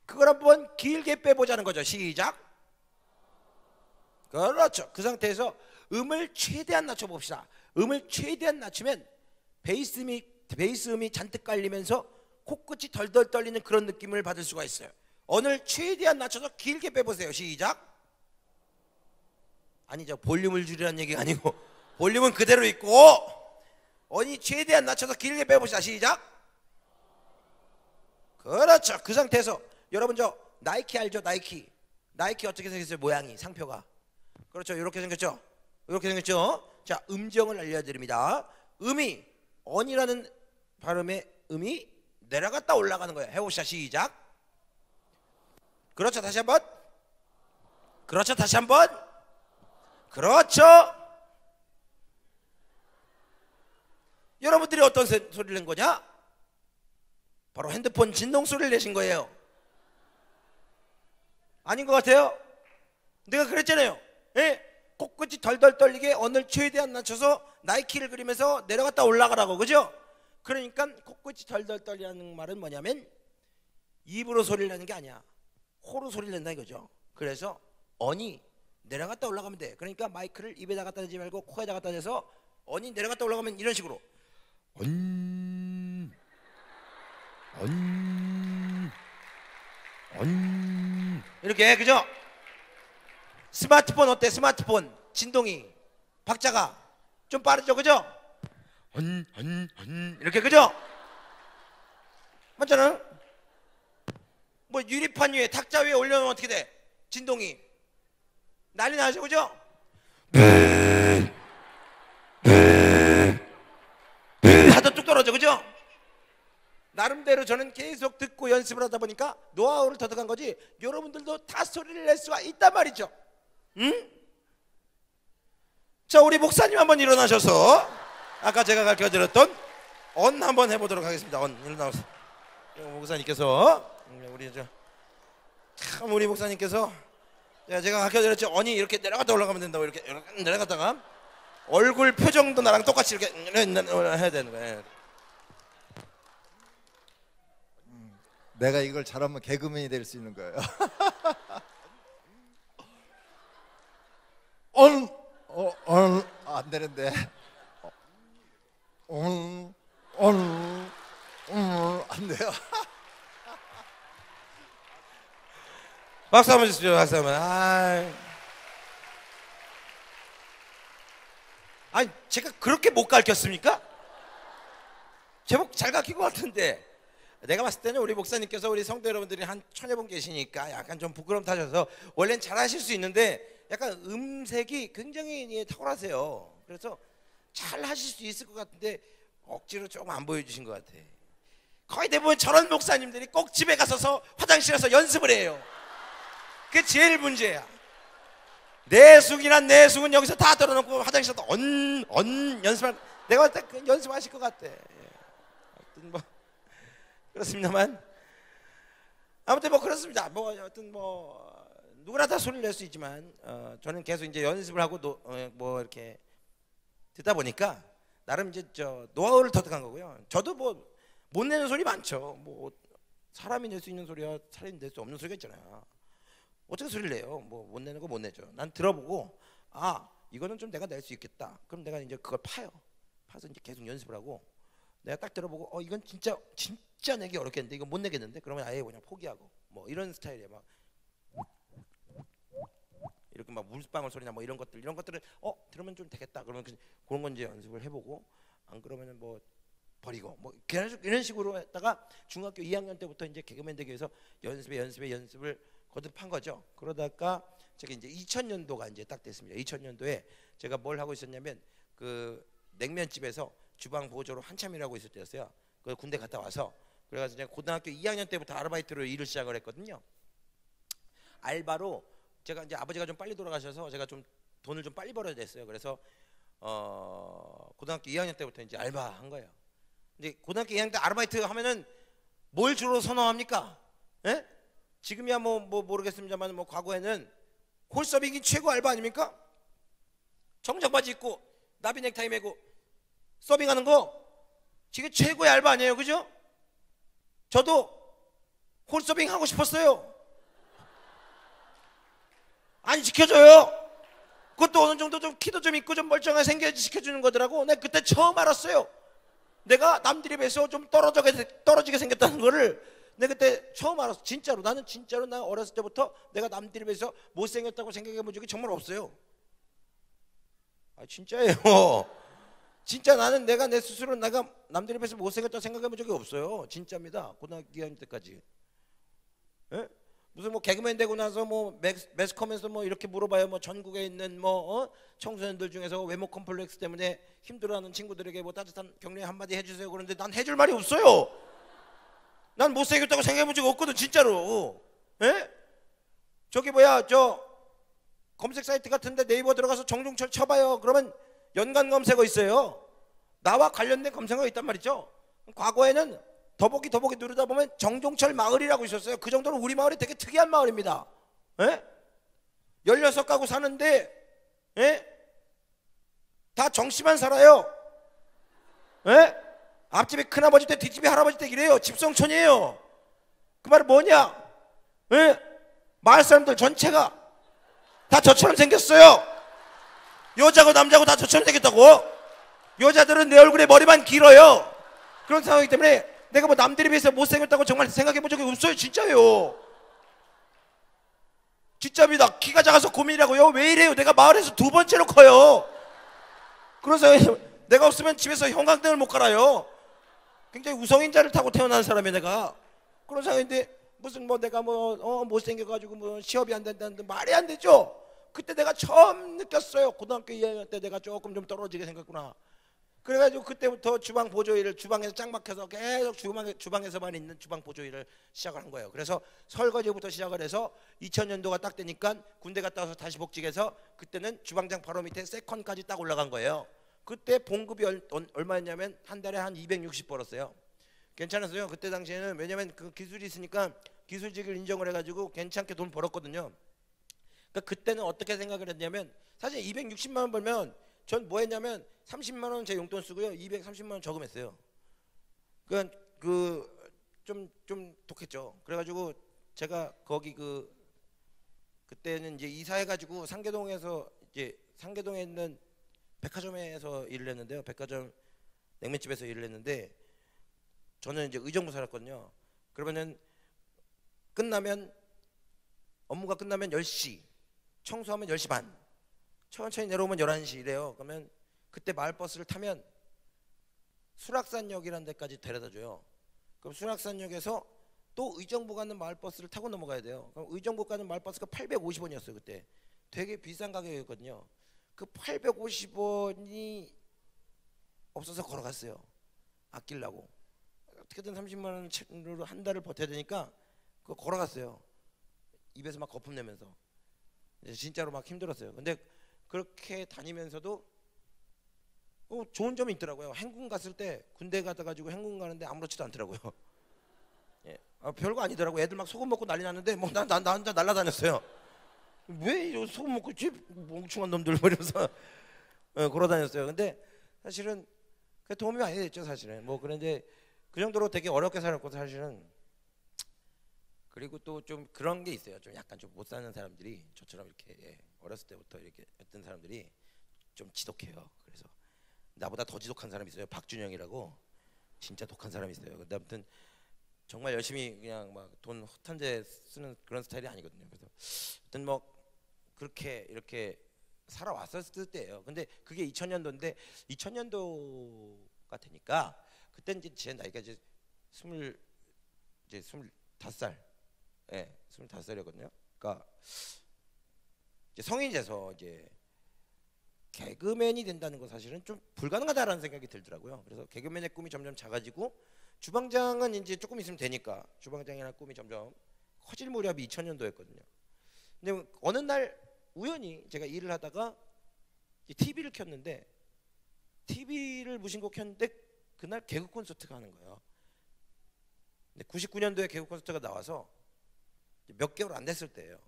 그걸 한번 길게 빼보자는 거죠. 시작. 그렇죠. 그 상태에서 음을 최대한 낮춰봅시다. 음을 최대한 낮추면 베이스 음이 잔뜩 깔리면서 코끝이 덜덜 떨리는 그런 느낌을 받을 수가 있어요. 언을 최대한 낮춰서 길게 빼보세요. 시작. 아니죠. 볼륨을 줄이라는 얘기가 아니고 볼륨은 그대로 있고 언이 최대한 낮춰서 길게 빼봅시다. 시작. 그렇죠. 그 상태에서 여러분 저 나이키 알죠? 나이키 어떻게 생겼어요? 모양이, 상표가. 그렇죠. 이렇게 생겼죠. 자, 음정을 알려드립니다. 음이, 언이라는 발음의 음이 내려갔다 올라가는 거예요. 해봅시다. 시작. 그렇죠. 다시 한번. 그렇죠. 여러분들이 어떤 소리를 낸 거냐? 바로 핸드폰 진동 소리를 내신 거예요. 아닌 것 같아요? 내가 그랬잖아요. 예? 코끝이 덜덜 떨리게 언을 최대한 낮춰서 나이키를 그리면서 내려갔다 올라가라고, 그죠? 그러니까 코끝이 덜덜 떨리는 말은 뭐냐면 입으로 소리를 내는 게 아니야. 코로 소리를 낸다 이거죠. 그래서 언이 내려갔다 올라가면 돼. 그러니까 마이크를 입에다 갖다 대지 말고 코에다 갖다 대서 언이 내려갔다 올라가면 이런 식으로 언 이렇게, 그죠? 스마트폰 어때? 스마트폰 진동이 박자가 좀 빠르죠, 그죠? 이렇게, 그죠? 맞잖아. 뭐 유리판 위에 탁자 위에 올려놓으면 어떻게 돼? 진동이 난리 나죠, 그죠? 하다 뚝 떨어져, 그죠? 나름대로 저는 계속 듣고 연습을 하다 보니까 노하우를 터득한 거지, 여러분들도 다 소리를 낼 수가 있단 말이죠. 응? 자, 우리 목사님 한번 일어나셔서 아까 제가 가르쳐드렸던 언 한번 해보도록 하겠습니다. 언 일어나서 목사님께서 우리 목사님께서 제가 가르쳐드렸죠. 언이 이렇게 내려갔다 올라가면 된다고. 이렇게 내려갔다가 얼굴 표정도 나랑 똑같이 이렇게 해야 되는 거예요. 내가 이걸 잘하면 개그맨이 될 수 있는 거예요. 안 되는데. 안 돼요. 박수 한번 주십시오. 박수 한번. 아니 제가 그렇게 못 가르쳤습니까? 제법 잘 가르친 것 같은데. 내가 봤을 때는 우리 목사님께서 우리 성도 여러분들이 한 1000여 분 계시니까 약간 좀 부끄럼 타셔서 원래는 잘 하실 수 있는데 약간 음색이 굉장히 탁월하세요. 그래서 잘 하실 수 있을 것 같은데 억지로 조금 안 보여주신 것 같아. 거의 대부분 저런 목사님들이 꼭 집에 가서서 화장실에서 연습을 해요. 그게 제일 문제야. 내숭이란 내숭은 여기서 다 들어놓고 화장실에서 연습할, 내가 봤을 때 연습하실 것 같아. 아무튼 뭐 그렇습니다만, 아무튼 뭐 그렇습니다. 뭐 여튼 뭐 누구나 다 소리를 낼 수 있지만 저는 계속 이제 연습을 하고 뭐 이렇게 듣다 보니까 나름 이제 노하우를 터득한 거고요. 저도 뭐 못 내는 소리 많죠. 뭐 사람이 낼 수 있는 소리와 사람이 낼 수 없는 소리가 있잖아요. 어떻게 소리를 내요? 뭐 못 내는 거 못 내죠. 난 들어보고 이거는 좀 내가 낼 수 있겠다. 그럼 내가 이제 그걸 파서 이제 계속 연습을 하고, 내가 딱 들어보고 이건 진짜 내기 어렵겠는데, 이거 못 내겠는데, 그러면 아예 그냥 포기하고, 뭐 이런 스타일이에요. 막 이렇게 막 물방울 소리나 뭐 이런 것들을 들으면 좀 되겠다. 그러면 그런 건 이제 연습을 해보고, 안 그러면은 뭐 버리고, 뭐 이런 식으로 했다가 중학교 2학년 때부터 이제 개그맨 되기 위해서 연습을 거듭한 거죠. 그러다가 제가 이제 2000년도가 이제 딱 됐습니다. 2000년도에 제가 뭘 하고 있었냐면 그 냉면집에서 주방 보조로 한참 일하고 있을 때였어요. 그 군대 갔다 와서, 그래가지고 제가 고등학교 2학년 때부터 아르바이트로 일을 시작을 했거든요. 알바로 제가 이제 아버지가 좀 빨리 돌아가셔서 제가 좀 돈을 좀 빨리 벌어야 됐어요. 그래서 고등학교 2학년 때부터 이제 알바한 거예요. 근데 고등학교 2학년 때 아르바이트 하면은 뭘 주로 선호합니까? 예? 지금이야 뭐 모르겠습니다만 뭐 과거에는 홀서빙이 최고 알바 아닙니까? 정장바지 입고 나비 넥타이 메고 서빙하는 거, 지금 최고의 알바 아니에요, 그죠? 저도 홀서빙 하고 싶었어요. 안 시켜줘요. 그것도 어느 정도 좀 키도 좀 있고 좀 멀쩡하게 생겨야지 시켜주는 거더라고. 내가 그때 처음 알았어요. 내가 남들에 비해서 좀 떨어지게 생겼다는 거를 내가 그때 처음 알았어. 진짜로. 나는 어렸을 때부터 내가 남들에 비해서 못생겼다고 생각해 본 적이 정말 없어요. 진짜예요. 진짜 나는 내가 내 스스로 내가 남들에 비해서 못생겼다고 생각해 본 적이 없어요. 진짜입니다. 고등학교 2학년 때까지. 예? 무슨 뭐 개그맨 되고 나서 뭐 매스컴에서 뭐 이렇게 물어봐요. 뭐 전국에 있는 뭐 청소년들 중에서 외모 컴플렉스 때문에 힘들어하는 친구들에게 뭐 따뜻한 격려 한마디 해주세요. 그런데 난 해줄 말이 없어요. 난 못생겼다고 생각해본 적 없거든, 진짜로. 예? 저기 저 검색 사이트 같은데 네이버 들어가서 정종철 쳐봐요. 그러면 연관 검색어 있어요. 나와 관련된 검색어가 있단 말이죠. 과거에는 더보기 누르다 보면 정종철 마을이라고 있었어요. 그 정도로 우리 마을이 되게 특이한 마을입니다. 예? 16가구 사는데 예? 다 정씨만 살아요. 예? 앞집에 큰아버지 때 뒷집에 할아버지 때 이래요. 집성촌이에요. 그 말은 뭐냐? 예? 마을 사람들 전체가 다 저처럼 생겼어요. 여자고 남자고 다 저처럼 생겼다고. 여자들은 내 얼굴에 머리만 길어요. 그런 상황이기 때문에 내가 뭐 남들에 비해서 못생겼다고 정말 생각해 본 적이 없어요. 진짜요. 진짜입니다. 키가 작아서 고민이라고요. 왜 이래요? 내가 마을에서 두 번째로 커요. 그래서 내가 없으면 집에서 형광등을 못 갈아요. 굉장히 우성인자를 타고 태어난 사람이에요. 내가 그런 상황인데 무슨 뭐 내가 뭐 못생겨가지고 뭐 시업이 안 된다는데 말이 안 되죠. 그때 내가 처음 느꼈어요. 고등학교 2학년 때 내가 조금 좀 떨어지게 생겼구나. 그래가지고 그때부터 주방 보조 일을 주방에서 짱 막혀서 계속 주방에서만 있는 주방 보조 일을 시작을 한 거예요. 그래서 설거지부터 시작을 해서 2000년도가 딱 되니까 군대 갔다 와서 다시 복직해서 그때는 주방장 바로 밑에 세컨까지 딱 올라간 거예요. 그때 봉급이 얼마였냐면 한 달에 한 260 벌었어요. 괜찮았어요. 그때 당시에는. 왜냐면 그 기술이 있으니까 기술직을 인정을 해가지고 괜찮게 돈 벌었거든요. 그러니까 그때는 어떻게 생각을 했냐면 사실 260만 원 벌면 전 뭐 했냐면 30만 원 제 용돈 쓰고요. 230만 원 저금했어요. 그러니까 좀 독했죠. 그래가지고 제가 거기 그때는 이제 이사해가지고 상계동에 있는 백화점에서 일을 했는데요. 백화점 냉면집에서 일을 했는데 저는 이제 의정부 살았거든요. 그러면은 업무가 끝나면 10시, 청소하면 10시 반, 천천히 내려오면 11시 이래요. 그러면 그때 마을버스를 타면 수락산역이라는 데까지 데려다 줘요. 그럼 수락산역에서 또 의정부 가는 마을버스를 타고 넘어가야 돼요. 그럼 의정부 가는 마을버스가 850원이었어요. 그때 되게 비싼 가격이었거든요. 그 850원이 없어서 걸어갔어요. 아끼려고. 어떻게든 30만 원으로 한 달을 버텨야 되니까 그거 걸어갔어요. 입에서 막 거품 내면서. 진짜로 막 힘들었어요. 근데 그렇게 다니면서도 좋은 점이 있더라고요. 행군 갔을 때 군대 가다 가지고 행군 가는데 아무렇지도 않더라고요. 예. 별거 아니더라고요. 애들 막 소금 먹고 난리 났는데 뭐 나 혼자 날라다녔어요. 왜 소금 먹고 있지? 멍충한 놈들 뭐 이러면서 걸어다녔어요. 근데 사실은 그 도움이 많이 됐죠. 사실은 뭐 그런데 그 정도로 되게 어렵게 살았고 사실은. 그리고 또 좀 그런 게 있어요. 좀 약간 좀 못 사는 사람들이 저처럼 이렇게 어렸을 때부터 이렇게 했던 사람들이 좀 지독해요. 그래서 나보다 더 지독한 사람이 있어요. 박준영이라고. 진짜 독한 사람이 있어요. 근데 아무튼 정말 열심히 그냥 막 돈 허탄재 쓰는 그런 스타일이 아니거든요. 그래서 하여튼 뭐 그렇게 이렇게 살아왔었을 때예요. 근데 그게 2000년도인데 2000년도가 되니까 그때 이제 제 나이가 이제 25살, 예, 25살이었거든요. 그러니까 이제 성인이 돼서 이제 개그맨이 된다는 건 사실은 좀 불가능하다라는 생각이 들더라고요. 그래서 개그맨의 꿈이 점점 작아지고 주방장은 이제 조금 있으면 되니까 주방장이라는 꿈이 점점 커질 무렵이 2000년도였거든요. 근데 어느 날 우연히 제가 일을 하다가 TV를 켰는데 TV를 무심코 켰는데 그날 개그 콘서트가 하는 거예요. 근데 99년도에 개그 콘서트가 나와서 몇 개월 안 됐을 때예요.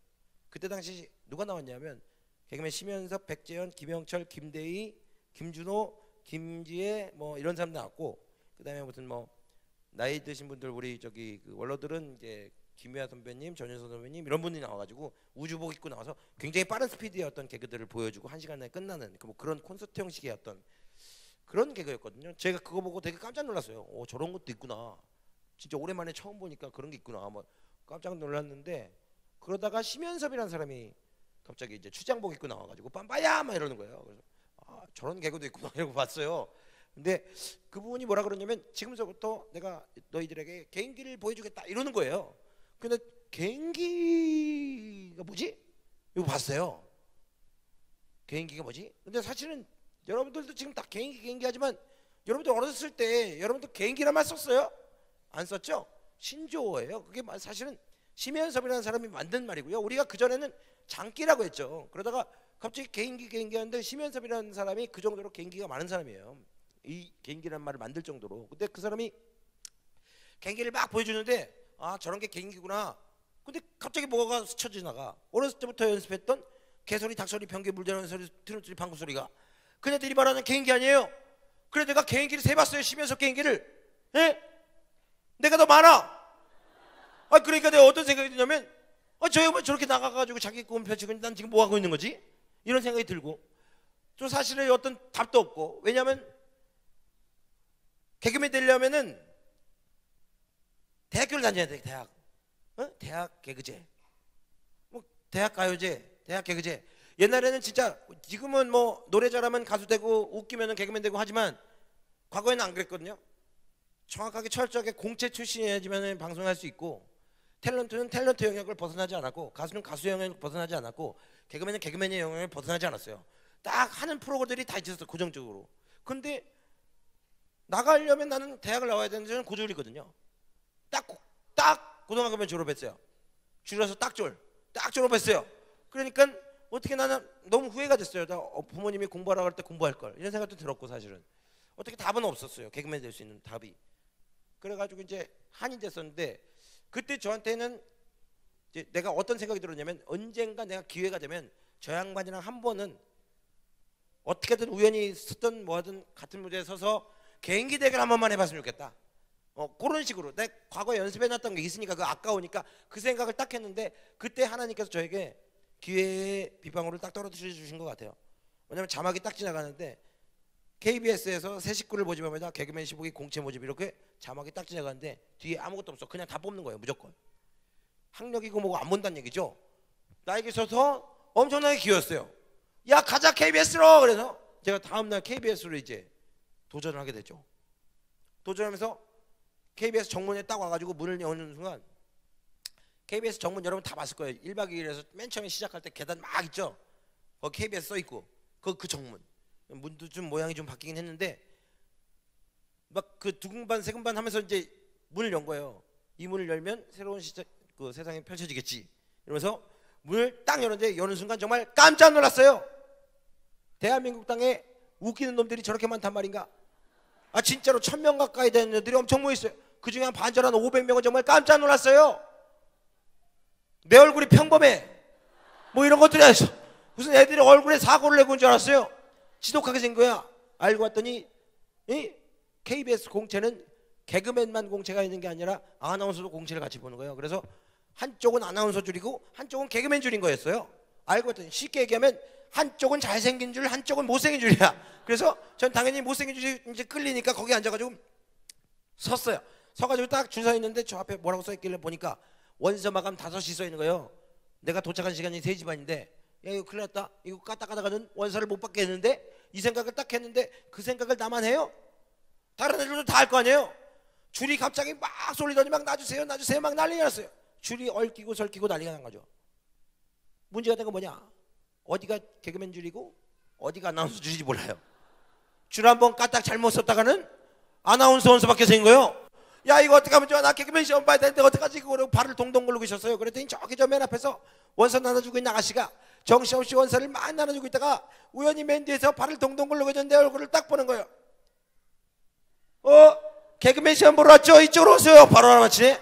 그때 당시 누가 나왔냐면 개그맨 심연섭, 백재현, 김영철, 김대희, 김준호, 김지혜 뭐 이런 사람 나왔고, 그다음에 무슨 뭐 나이 드신 분들 우리 저기 그 원로들은 이제 김혜아 선배님, 전현선 선배님 이런 분들이 나와가지고 우주복 입고 나와서 굉장히 빠른 스피드의 어떤 개그들을 보여주고 1시간 내에 끝나는 뭐 그런 콘서트 형식의 어떤 그런 개그였거든요. 제가 그거 보고 되게 깜짝 놀랐어요. 저런 것도 있구나. 진짜 오랜만에 처음 보니까 그런 게 있구나. 뭐 깜짝 놀랐는데 그러다가 심연섭이라는 사람이 갑자기 이제 추장복 입고 나와가지고 빰빠야 막 이러는 거예요. 그래서 저런 개그도 있구나 이러고 봤어요. 근데 그분이 뭐라 그러냐면 지금서부터 내가 너희들에게 개인기를 보여주겠다 이러는 거예요. 근데 개인기가 뭐지? 이거 봤어요. 개인기가 뭐지? 근데 사실은 여러분들도 지금 다 개인기 하지만 여러분들 어렸을 때 여러분들 개인기란 말 썼어요? 안 썼죠? 신조어예요. 그게 사실은 심연섭이라는 사람이 만든 말이고요. 우리가 그전에는 장기라고 했죠. 그러다가 갑자기 개인기 하는데 심연섭이라는 사람이 그 정도로 개인기가 많은 사람이에요. 이 개인기라는 말을 만들 정도로. 근데 그 사람이 개인기를 막 보여주는데 저런 게 개인기구나. 근데 갑자기 뭐가 스쳐 지나가. 어렸을 때부터 연습했던 개소리, 닭소리, 변기, 물대는 소리, 트롯 소리, 방구 소리가 그네들이 말하는 개인기 아니에요. 그래 내가 개인기를 세봤어요. 쉬면서 개인기를. 예? 내가 더 많아. 아 그러니까 내가 어떤 생각이 드냐면 저 형은 저렇게 나가가지고 자기 꿈을 펼치고 난 지금 뭐 하고 있는 거지? 이런 생각이 들고 또 사실은 어떤 답도 없고 왜냐하면 개그맨 되려면은 대학교를 다녀야 돼. 대학. 대학 개그제. 뭐 대학 가요제, 대학 개그제. 옛날에는 진짜 지금은 뭐 노래 잘하면 가수 되고 웃기면은 개그맨 되고 하지만 과거에는 안 그랬거든요. 정확하게 철저하게 공채 출신이어야지만 방송할 수 있고 탤런트는 탤런트 영역을 벗어나지 않았고 가수는 가수 영역을 벗어나지 않았고 개그맨은 개그맨의 영역을 벗어나지 않았어요. 딱 하는 프로그램들이 다 있었어 고정적으로. 근데 나가려면 나는 대학을 나와야 되는 데는 고졸이거든요. 딱 고등학교면 졸업했어요. 줄여서 딱 졸업했어요. 그러니까 어떻게 나는 너무 후회가 됐어요. 부모님이 공부하라고 할 때 공부할 걸 이런 생각도 들었고 사실은 어떻게 답은 없었어요. 개그맨 될 수 있는 답이. 그래가지고 이제 한이 됐었는데 그때 저한테는 이제 내가 어떤 생각이 들었냐면 언젠가 내가 기회가 되면 저 양반이랑 한 번은 어떻게든 우연히 쓰든 뭐하든 같은 무대에 서서 개인기 대결 한 번만 해봤으면 좋겠다. 그런 식으로 내 과거에 연습해놨던 게 있으니까 그 아까우니까 그 생각을 딱 했는데 그때 하나님께서 저에게 기회의 빗방울을 딱 떨어뜨려 주신 것 같아요. 왜냐면 자막이 딱 지나가는데 KBS에서 새 식구를 모집합니다. 개그맨 15기 공채 모집 이렇게 자막이 딱 지나가는데 뒤에 아무것도 없어. 그냥 다 뽑는 거예요. 무조건. 학력이고 뭐고 안 본다는 얘기죠. 나에게 있어서 엄청나게 기회였어요. 야 가자 KBS로. 그래서 제가 다음날 KBS로 이제 도전을 하게 됐죠. 도전하면서 KBS 정문에 딱 와가지고 문을 여는 순간 KBS 정문 여러분 다 봤을 거예요. 1박 2일에서 맨 처음에 시작할 때 계단 막 있죠. 거기 KBS 써있고 그 정문 문도 좀 모양이 좀 바뀌긴 했는데 막 그 두근반 세근반 하면서 이제 문을 연 거예요. 이 문을 열면 새로운 시작 그 세상이 펼쳐지겠지 이러면서 문을 딱 여는데 여는 순간 정말 깜짝 놀랐어요. 대한민국 땅에 웃기는 놈들이 저렇게 많단 말인가. 아 진짜로 1000명 가까이 되는 애들이 엄청 모여있어요. 그중에 한 반절 한 500명은 정말 깜짝 놀랐어요. 내 얼굴이 평범해 뭐 이런 것들이 아니죠. 무슨 애들이 얼굴에 사고를 내고 온 줄 알았어요. 지독하게 생긴 거야. 알고 봤더니 KBS 공채는 개그맨만 공채가 있는 게 아니라 아나운서도 공채를 같이 보는 거예요. 그래서 한쪽은 아나운서 줄이고 한쪽은 개그맨 줄인 거였어요. 알고 봤더니 쉽게 얘기하면 한쪽은 잘생긴 줄 한쪽은 못생긴 줄이야. 그래서 전 당연히 못생긴 줄이 이제 끌리니까 거기 앉아가지고 섰어요. 서가지고 딱 줄 서 있는데 저 앞에 뭐라고 써있길래 보니까 원서 마감 5시 써 있는 거예요. 내가 도착한 시간이 3시 반인데 야 이거 큰일 났다. 이거 까딱까딱하는 원서를 못 받게 했는데 이 생각을 딱 했는데 그 생각을 나만 해요? 다른 애들도 다 할 거 아니에요? 줄이 갑자기 막 쏠리더니 막 놔주세요 막 난리가 났어요. 줄이 얽히고 설키고 난리가 난 거죠. 문제가 된 건 뭐냐? 어디가 개그맨 줄이고 어디가 아나운서 줄인지 몰라요. 줄 한번 까딱 잘못 썼다가는 아나운서 원서밖에 생긴 거예요. 야 이거 어떻게 하면 좋아? 나 개그맨 시험 봐야 되는데 어떡하지? 그러고 발을 동동 굴르고 있었어요. 그랬더니 저기 저 맨 앞에서 원서 나눠주고 있는 아가씨가 정신없이 원서를 막 나눠주고 있다가 우연히 맨 뒤에서 발을 동동 굴르고 있는 내 얼굴을 딱 보는 거예요. 개그맨 시험 보러 왔죠? 이쪽으로 오세요. 바로 알아맞히네.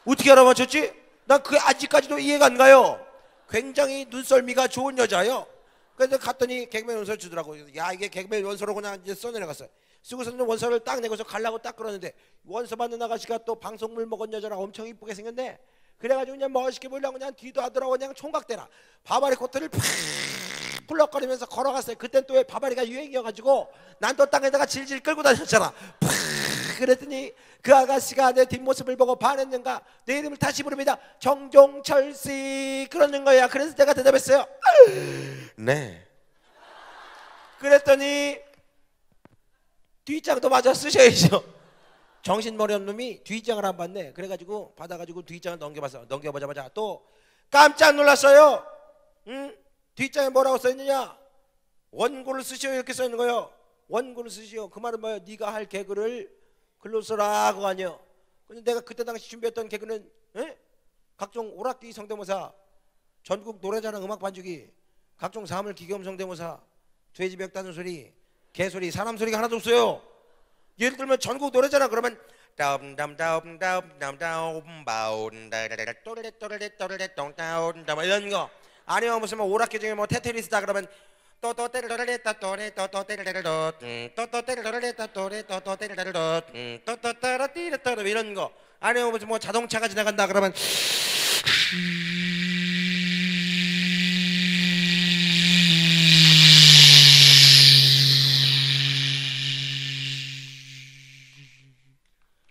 어떻게 알아맞혔지? 난 그게 아직까지도 이해가 안 가요. 굉장히 눈썰미가 좋은 여자예요. 그래서 갔더니 개그맨 원서를 주더라고요. 야 이게 개그맨 원서로 그냥 이제 써내려갔어요. 쓰고서는 원서를 딱 내고서 가려고 딱 그러는데 원서 받는 아가씨가 또 방송물 먹은 여자라 엄청 이쁘게 생겼네. 그래가지고 그냥 멋있게 보려고 그냥 뒤도 하더라고 그냥 총각대라 바바리 코트를 팍 풀럭거리면서 걸어갔어요. 그땐 또 왜 바바리가 유행이어가지고 난 또 땅에다가 질질 끌고 다녔잖아. 팍 그랬더니 그 아가씨가 내 뒷모습을 보고 반했는가 내 이름을 다시 부릅니다. 정종철씨 그러는 거야. 그래서 내가 대답했어요. 네. 그랬더니 뒷장도 맞아 쓰셔야죠. 정신머리 없는 놈이 뒷장을 안 받네. 그래가지고 받아가지고 뒷장을 넘겨봤어. 넘겨보자마자 또 깜짝 놀랐어요. 뒷장에 뭐라고 써있느냐? 원고를 쓰시오 이렇게 써있는 거예요. 원고를 쓰시오. 그 말은 뭐예요? 네가 할 개그를 글로 써라 그거 아니에요. 근데 내가 그때 당시 준비했던 개그는 각종 오락기 성대모사, 전국 노래자랑 음악 반주기, 각종 사물 기계음 성대모사, 돼지 벽 따는 소리, 개소리, 사람 소리가 하나도 없어요. 예를 들면 전국 노래자랑 그러면 이런 거 아니면 무슨 뭐 오락기 중에 뭐 테트리스다 그러면 또또 때르르레따 또레 또또 때르르르 또또 때르르레따 또레 또또 때르르르 또또 따라띠르따르 이런 거. 아니면 무슨 뭐 자동차가 지나간다 그러면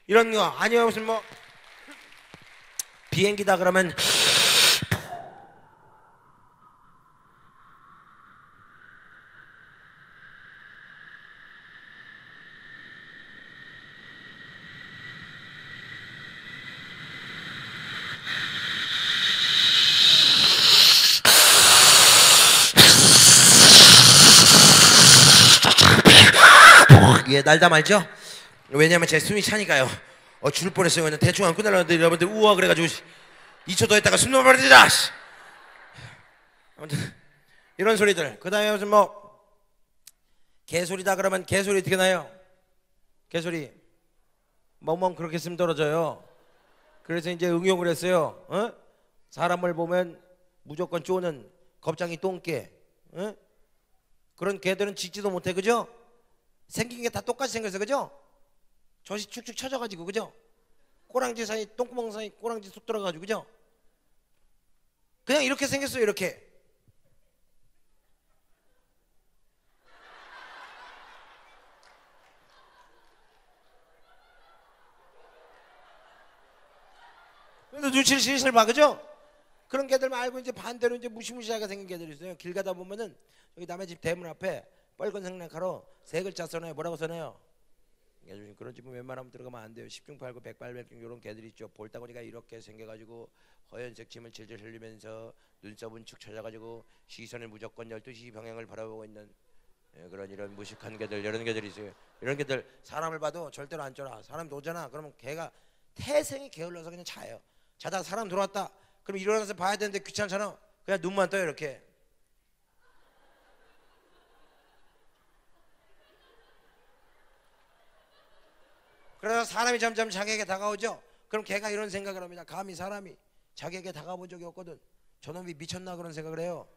이런 거. 아니면 무슨 뭐 비행기다 그러면 예, 날다 말죠? 왜냐면 제 숨이 차니까요. 죽을 뻔했어요. 그냥 대충 안 끝나려는데 여러분들 우와 그래가지고 2초 더 했다가 숨 넘어버리자. 아무튼 이런 소리들. 그 다음에 무슨 뭐 개소리다 그러면 개소리 어떻게 나요? 개소리 멍멍 그렇게 쓰면 떨어져요. 그래서 이제 응용을 했어요. 사람을 보면 무조건 쪼는 겁장이 똥개. 그런 개들은 짖지도 못해. 그죠? 생긴 게 다 똑같이 생겼어. 그죠? 젖이 축축 쳐져가지고. 그죠? 꼬랑지 사이 똥구멍 사이 꼬랑지 쏙 들어가지고. 그죠? 그냥 이렇게 생겼어요. 이렇게. 그래서 눈치를 슬슬 봐. 그죠? 그런 개들 말고 이제 반대로 이제 무시무시하게 생긴 개들이 있어요. 길 가다 보면은 여기 남의 집 대문 앞에 빨간 생략하러 세 글자 써놔요. 뭐라고 써놔요? 그런 집은 웬만하면 들어가면 안 돼요. 10중 8구 100발백중 이런 개들이 있죠. 볼따구니가 이렇게 생겨가지고 허연색 침을 질질 흘리면서 눈썹은 축 처져가지고 시선을 무조건 12시 방향을 바라보고 있는 그런 이런 무식한 개들. 이런 개들이 있어요. 이런 개들 사람을 봐도 절대로 안 쫄아. 사람 오잖아 그러면 개가 태생이 게을러서 그냥 자요. 자다가 사람 들어왔다 그럼 일어나서 봐야 되는데 귀찮잖아. 그냥 눈만 떠요. 이렇게. 그래서 사람이 점점 자기에게 다가오죠. 그럼 걔가 이런 생각을 합니다. 감히 사람이 자기에게 다가본 적이 없거든. 저놈이 미쳤나 그런 생각을 해요.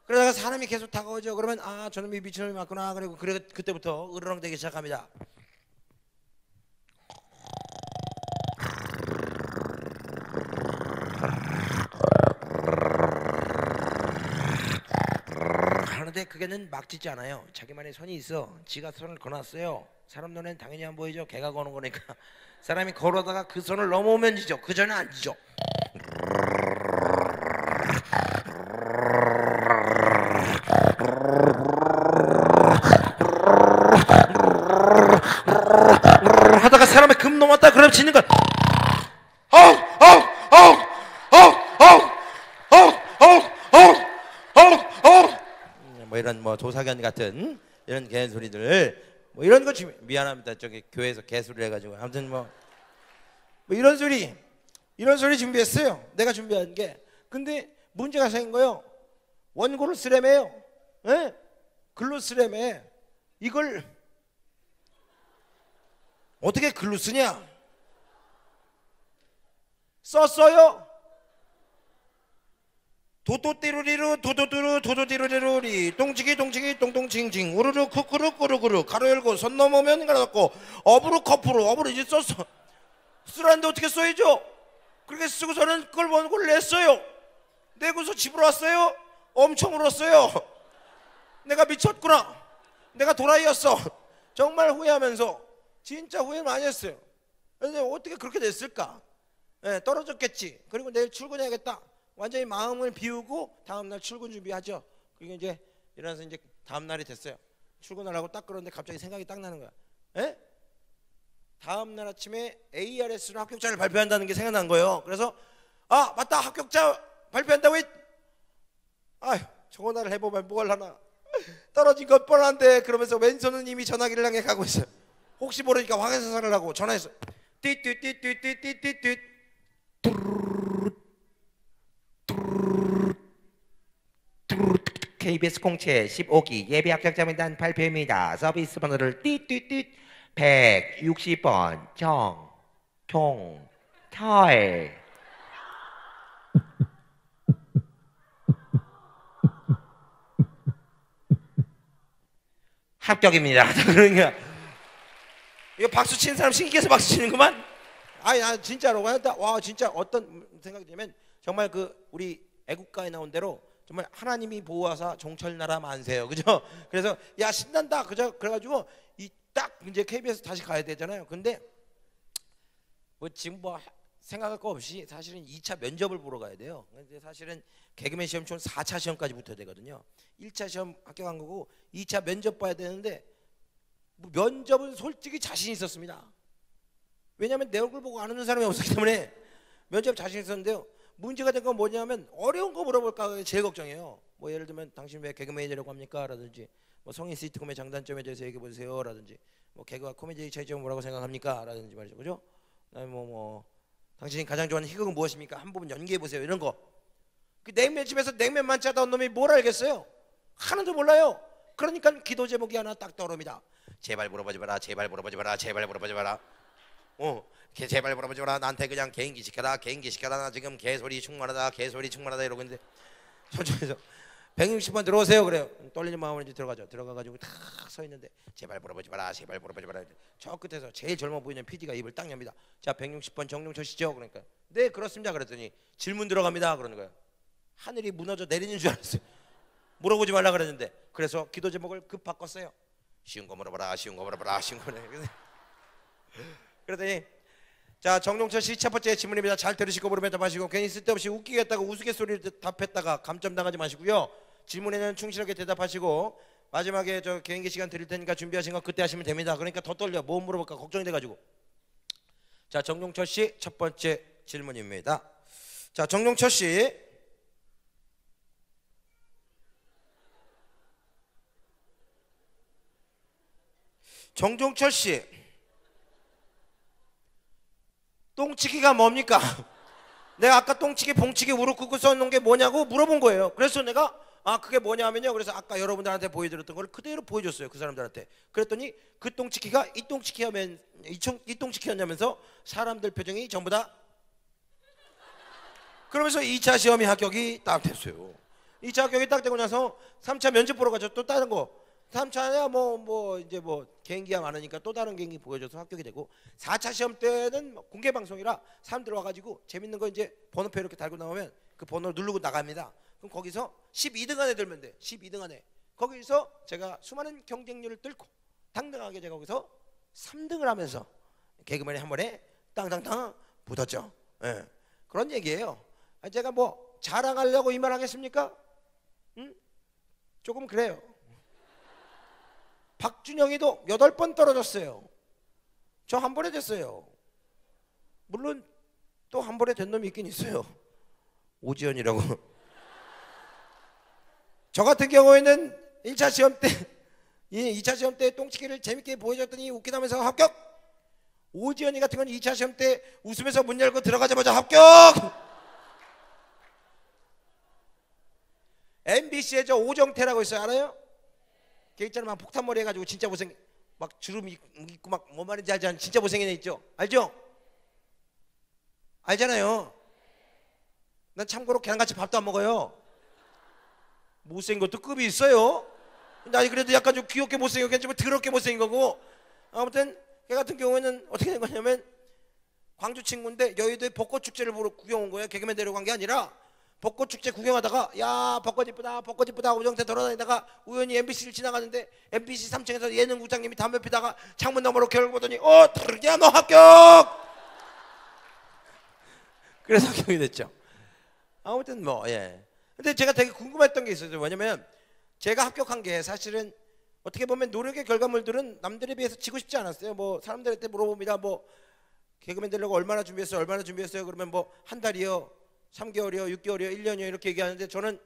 그러다가 사람이 계속 다가오죠. 그러면 아 저놈이 미친놈이 맞구나. 그리고 그때부터 으르렁대기 시작합니다. 하는데 그게는 막 짖지 않아요. 자기만의 선이 있어. 지가 선을 거놨어요. 사람 눈엔 당연히 안 보이죠. 개가 거는 거니까. 사람이 걸어다가 그 선을 넘어오면 짖죠. 그 전에 안 짖죠. 하다가 사람이 금 넘었다 그러면 짖는 거야. 뭐 이런 뭐 조사견 같은 이런 개소리들 뭐 이런 거 미안합니다. 저기 교회에서 개소리를 해가지고 아무튼 뭐 이런 소리 준비했어요. 내가 준비한 게. 근데 문제가 생긴 거예요. 원고를 쓰려매요. 예? 글로 쓰려매. 이걸 어떻게 글로 쓰냐? 썼어요. 도도띠루리루 도도뚜루 도도띠루리루리 똥치기 똥치기 똥똥칭칭 우르르 쿠쿠르 꾸르꾸르 가로 열고 손 넘으면 가로 닫고 어부르 커프로 어부르 이제 썼어. 쓰라는데 어떻게 써야죠? 그렇게 쓰고 저는 그걸 원고를 냈어요. 내고서 집으로 왔어요. 엄청 울었어요. 내가 미쳤구나. 내가 도라이였어. 정말 후회하면서 진짜 후회 많이 했어요. 근데 어떻게 그렇게 됐을까? 네, 떨어졌겠지. 그리고 내일 출근해야겠다. 완전히 마음을 비우고 다음날 출근 준비하죠. 그리고 이제 일어나서 이제 다음날이 됐어요. 출근하려고 딱 그러는데 갑자기 생각이 딱 나는 거야. 에? 다음날 아침에 ARS로 합격자를 발표한다는 게 생각난 거예요. 그래서 아 맞다 합격자 발표한다고 아휴 저거 나를 해보면 뭘 하나. 떨어진 것 뻔한데 그러면서 왼손은 이미 전화기를 향해 가고 있어요. 혹시 모르니까 확인사살을 하고 전화했어. 띠띠띠띠띠띠띠띠 KBS 공채 15기 예비 합격자 명단 발표입니다. 서비스 번호를 띠띠띠 160번 정종철 합격입니다. 그러니까 이거 박수 치는 사람 신기해서 박수 치는구만. 아니 나 진짜로 와 진짜 어떤 생각이 들냐면 정말 그 우리 애국가에 나온 대로 정말 하나님이 보호하사 종철나라 만세요, 그죠? 그래서 야 신난다, 그죠? 그래가지고 이 딱 이제 KBS 다시 가야 되잖아요. 근데 뭐 지금 뭐 생각할 거 없이 사실은 2차 면접을 보러 가야 돼요. 근데 사실은 개그맨 시험 총 4차 시험까지 붙어야 되거든요. 1차 시험 합격한 거고 2차 면접 봐야 되는데 뭐 면접은 솔직히 자신 있었습니다. 왜냐하면 내 얼굴 보고 안 오는 사람이 없었기 때문에 면접 자신 있었는데요. 문제가 된 건 뭐냐면 어려운 거 물어볼까 제일 걱정이에요. 뭐 예를 들면 당신 왜 개그맨이 되려고 합니까? 라든지 뭐 성인 시트콤의 장단점에 대해서 얘기해 보세요. 라든지 뭐 개그와 코미디의 차이점은 뭐라고 생각합니까? 라든지 말이죠, 그죠? 뭐 당신이 가장 좋아하는 희극은 무엇입니까? 한 부분 연기해 보세요. 이런 거. 그 냉면집에서 냉면만 짜다 온 놈이 뭘 알겠어요? 하나도 몰라요. 그러니까 기도 제목이 하나 딱 떠오릅니다. 제발 물어보지 마라. 제발 물어보지 마라. 제발 물어보지 마라. 제발 물어보지 마라. 나한테 그냥 개인기 시켜라. 개인기 시켜라. 나 지금 개소리 충만하다. 개소리 충만하다 이러고 있는데 저쪽에서 160번 들어오세요. 그래요. 떨리는 마음으로 이제 들어가죠. 들어가가지고 탁 서 있는데 제발 물어보지 마라. 제발 물어보지 마라. 저 끝에서 제일 젊어 보이는 PD가 입을 딱 엽니다. 자, 160번 정종철 씨죠? 그러니까 네 그렇습니다. 그랬더니 질문 들어갑니다. 그러는 거예요. 하늘이 무너져 내리는 줄 알았어요. 물어보지 말라 그랬는데 그래서 기도 제목을 급 바꿨어요. 쉬운 거 물어봐라. 쉬운 거 물어봐라. 쉬운 거 물어봐라. 그러더니 자, 정종철 씨 첫 번째 질문입니다. 잘 들으시고 물으면 마시고 괜히 쓸데없이 웃기겠다고 우스갯소리를 답했다가 감점 당하지 마시고요. 질문에는 충실하게 대답하시고 마지막에 저 개인기 시간 드릴 테니까 준비하신 거 그때 하시면 됩니다. 그러니까 더 떨려. 뭐 물어볼까 걱정이 돼가지고. 자, 정종철 씨 첫 번째 질문입니다. 자, 정종철 씨. 정종철 씨. 똥치기가 뭡니까? 내가 아까 똥치기, 봉치기, 우르쿠쿠 써놓은 게 뭐냐고 물어본 거예요. 그래서 내가 그게 뭐냐면요. 그래서 아까 여러분들한테 보여드렸던 걸 그대로 보여줬어요. 그 사람들한테. 그랬더니 그 똥치기가 이 똥치기였냐면서 사람들 표정이 전부 다 그러면서 2차 시험이 합격이 딱 됐어요. 2차 합격이 딱 되고 나서 3차 면접 보러 가죠. 또 다른 거. 3차야 이제 개인기가 많으니까 또 다른 개인기 보여줘서 합격이 되고 4차 시험 때는 공개 방송이라 사람들 와가지고 재밌는 거 이제 번호표 이렇게 달고 나오면 그 번호를 누르고 나갑니다. 그럼 거기서 12등 안에 들면 돼. 12등 안에. 거기서 제가 수많은 경쟁률을 뚫고 당당하게 제가 거기서 3등을 하면서 개그맨이 한 번에 땅땅땅 붙었죠. 예. 그런 얘기예요. 제가 뭐 자랑하려고 이 말 하겠습니까? 조금 그래요. 박준영이도 8번 떨어졌어요. 저 한 번에 됐어요. 물론 또 한 번에 된 놈이 있긴 있어요. 오지연이라고. 저 같은 경우에는 1차 시험 때 2차 시험 때 똥치기를 재밌게 보여줬더니 웃기다면서 합격. 오지연이 같은 건 2차 시험 때 웃으면서 문 열고 들어가자마자 합격. MBC에 저 오정태라고 있어요. 알아요? 걔 있잖아, 막 폭탄머리 해가지고 진짜 못생, 막 주름 있고 막 뭐 말인지 알지 않는 진짜 못생긴 애 있죠? 알죠? 알잖아요. 난 참고로 걔랑 같이 밥도 안 먹어요. 못생긴 것도 급이 있어요. 근데 아니 그래도 약간 좀 귀엽게 못생긴 거겠지 뭐 더럽게 못생긴 거고. 아무튼 걔 같은 경우에는 어떻게 된 거냐면 광주 친구인데 여의도에 벚꽃 축제를 보러 구경 온 거예요. 개그맨 데려간 게 아니라 벚꽃 축제 구경하다가 야 벚꽃 이쁘다 벚꽃 이쁘다 오정태 돌아다니다가 우연히 MBC를 지나가는데 MBC 3층에서 예능국장님이 담배 피다가 창문 너머로 겨울 보더니 야 너 합격! 그래서 합격이 됐죠. 아무튼 예. 근데 제가 되게 궁금했던 게 있어요. 왜냐면 제가 합격한 게 사실은 어떻게 보면 노력의 결과물들은 남들에 비해서 지고 싶지 않았어요. 뭐 사람들한테 물어봅니다. 뭐 개그맨 되려고 얼마나 준비했어요? 얼마나 준비했어요? 그러면 뭐 한 달이요, 3개월이요, 6개월이요, 1년이요 이렇게 얘기하는데 저는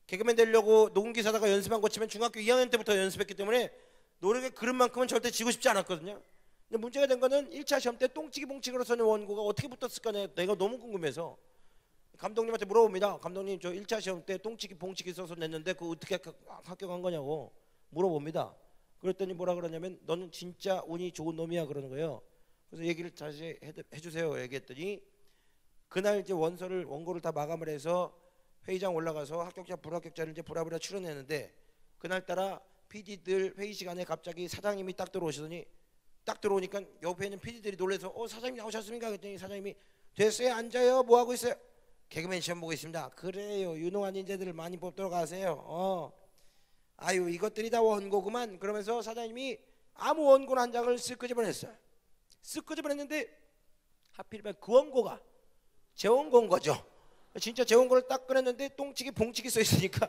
개그맨 되려고 녹음기 사다가 연습한 거 치면 중학교 2학년 때부터 연습했기 때문에 노력의 그릇만큼은 절대 지고 싶지 않았거든요. 근데 문제가 된 거는 1차 시험 때 똥치기 봉치기로 써는 원고가 어떻게 붙었을까 내가 너무 궁금해서 감독님한테 물어봅니다. 감독님 저 1차 시험 때 똥치기 봉치기 써서 냈는데 그거 어떻게 합격한 거냐고 물어봅니다. 그랬더니 뭐라 그러냐면 너는 진짜 운이 좋은 놈이야 그러는 거예요. 그래서 얘기를 다시 해주세요 얘기했더니 그날 이제 원고를 다 마감을 해서 회의장 올라가서 합격자 불합격자를 이제 부랴부랴 추려내는데 그날따라 PD들 회의 시간에 갑자기 사장님이 딱 들어오시더니 딱 들어오니까 옆에 있는 PD들이 놀라서 사장님 나오셨습니까? 그랬더니 사장님이 됐어요 앉아요 뭐 하고 있어요? 개그맨 시험 보고 있습니다. 그래요 유능한 인재들을 많이 뽑도록 하세요. 아유 이것들이 다 원고구만. 그러면서 사장님이 아무 원고나 한 장을 쓱 끄집어냈어요. 쓱 끄집어냈는데 하필이면 그 원고가 제 원고인 거죠. 진짜 제 원고를 딱 꺼냈는데 똥치기 봉치기 써 있으니까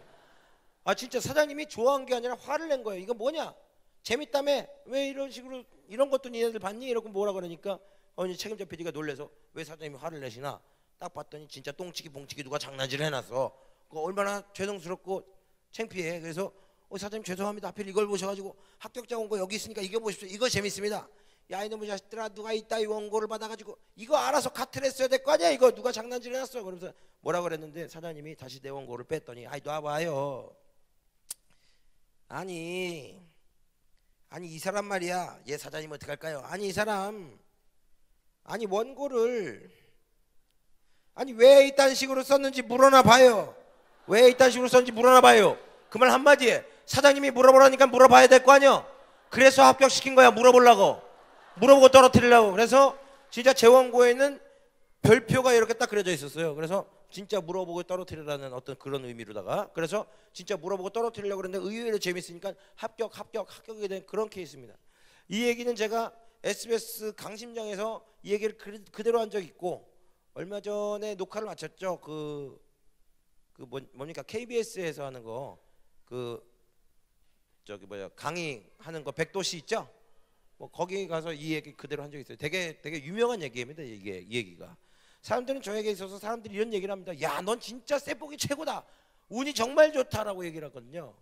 진짜 사장님이 좋아한 게 아니라 화를 낸 거예요. 이거 뭐냐 재밌다며 왜 이런 식으로 이런 것도 니네들 봤니? 이러고 뭐라 그러니까 책임자 PD가 놀래서 왜 사장님이 화를 내시나 딱 봤더니 진짜 똥치기 봉치기 누가 장난질을 해놨어. 그거 얼마나 죄송스럽고 창피해. 그래서 사장님 죄송합니다. 하필 이걸 보셔가지고 합격자 원고 여기 있으니까 이겨보십시오. 이거 재밌습니다. 야 이놈의 자식들아 누가 이따 이 원고를 받아가지고 이거 알아서 카트를 했어야 될 거 아니야. 이거 누가 장난질 해놨어. 그러면서 뭐라 그랬는데 사장님이 다시 내 원고를 뺐더니 아이 놔봐요. 아니 이 사람 말이야. 얘 사장님 어떡할까요? 아니 이 사람 원고를 왜 이딴 식으로 썼는지 물어나 봐요. 왜 이딴 식으로 썼는지 물어나 봐요. 그 말 한마디에 사장님이 물어보라니까 물어봐야 될 거 아니야. 그래서 합격시킨 거야. 물어보려고. 물어보고 떨어뜨리려고. 그래서 진짜 제 원고에는 별표가 이렇게 딱 그려져 있었어요. 그래서 진짜 물어보고 떨어뜨리라는 어떤 그런 의미로다가 그래서 진짜 물어보고 떨어뜨리려고 그랬는데 의외로 재밌으니까 합격이 된 그런 케이스입니다. 이 얘기는 제가 SBS 강심장에서 이 얘기를 그대로 한 적이 있고 얼마 전에 녹화를 마쳤죠. 뭡니까 KBS에서 하는 거 강의하는 거 백도시 있죠? 거기 가서 이 얘기 그대로 한 적이 있어요. 되게 유명한 얘기입니다. 이 얘기가 사람들은 저에게 있어서 사람들이 이런 얘기를 합니다. 야, 넌 진짜 세복이 최고다. 운이 정말 좋다라고 얘기를 하거든요.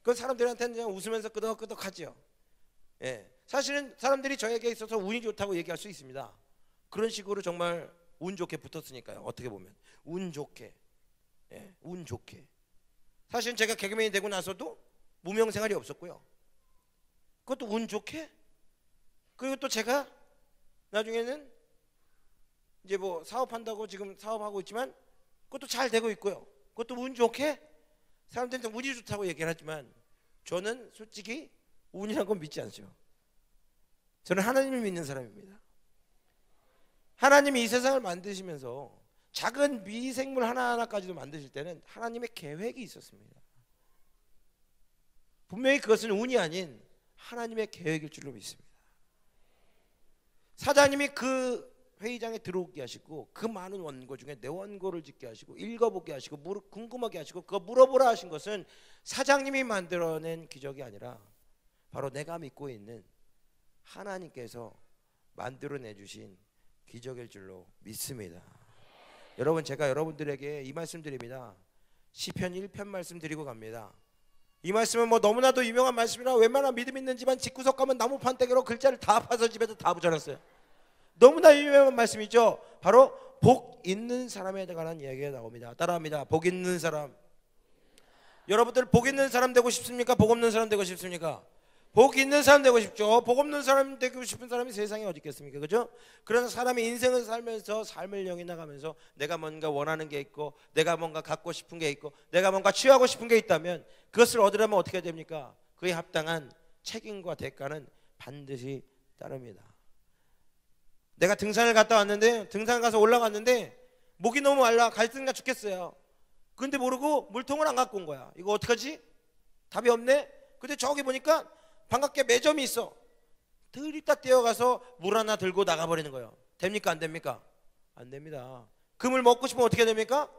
그 사람들한테는 그냥 웃으면서 끄덕끄덕하죠. 예, 사실은 사람들이 저에게 있어서 운이 좋다고 얘기할 수 있습니다. 그런 식으로 정말 운 좋게 붙었으니까요. 어떻게 보면 운 좋게, 운 좋게. 사실은 제가 개그맨이 되고 나서도 무명 생활이 없었고요. 그것도 운 좋게. 그리고 또 제가 나중에는 이제 사업한다고 지금 사업하고 있지만 그것도 잘 되고 있고요. 그것도 운 좋게. 사람들은 운이 좋다고 얘기를 하지만 저는 솔직히 운이라는 건 믿지 않죠. 저는 하나님을 믿는 사람입니다. 하나님이 이 세상을 만드시면서 작은 미생물 하나하나까지도 만드실 때는 하나님의 계획이 있었습니다. 분명히 그것은 운이 아닌 하나님의 계획일 줄로 믿습니다. 사장님이 그 회의장에 들어오게 하시고 그 많은 원고 중에 내 원고를 짓게 하시고 읽어보게 하시고 궁금하게 하시고 그거 물어보라 하신 것은 사장님이 만들어낸 기적이 아니라 바로 내가 믿고 있는 하나님께서 만들어내 주신 기적일 줄로 믿습니다. 여러분 제가 여러분들에게 이 말씀 드립니다. 시편 1편 말씀 드리고 갑니다. 이 말씀은 너무나도 유명한 말씀이라 웬만한 믿음 있는 집안 집구석 가면 나무 판때기로 글자를 다 파서 집에서 다 붙여놨어요. 너무나 유명한 말씀이죠. 바로 복 있는 사람에 관한 이야기가 나옵니다. 따라합니다. 복 있는 사람. 여러분들 복 있는 사람 되고 싶습니까? 복 없는 사람 되고 싶습니까? 복 있는 사람 되고 싶죠. 복 없는 사람 되고 싶은 사람이 세상에 어디 있겠습니까? 그죠? 그래서 사람이 인생을 살면서 삶을 영위 나가면서 내가 뭔가 원하는 게 있고 내가 뭔가 갖고 싶은 게 있고 내가 뭔가 취하고 싶은 게 있다면 그것을 얻으려면 어떻게 됩니까? 그에 합당한 책임과 대가는 반드시 따릅니다. 내가 등산을 갔다 왔는데 등산 가서 올라갔는데 목이 너무 말라 갈증나 죽겠어요. 근데 모르고 물통을 안 갖고 온 거야. 이거 어떡하지? 답이 없네. 근데 저기 보니까 반갑게 매점이 있어. 들이다 뛰어가서 물 하나 들고 나가버리는 거예요. 됩니까? 안 됩니까? 안 됩니다. 금을 먹고 싶으면 어떻게 됩니까?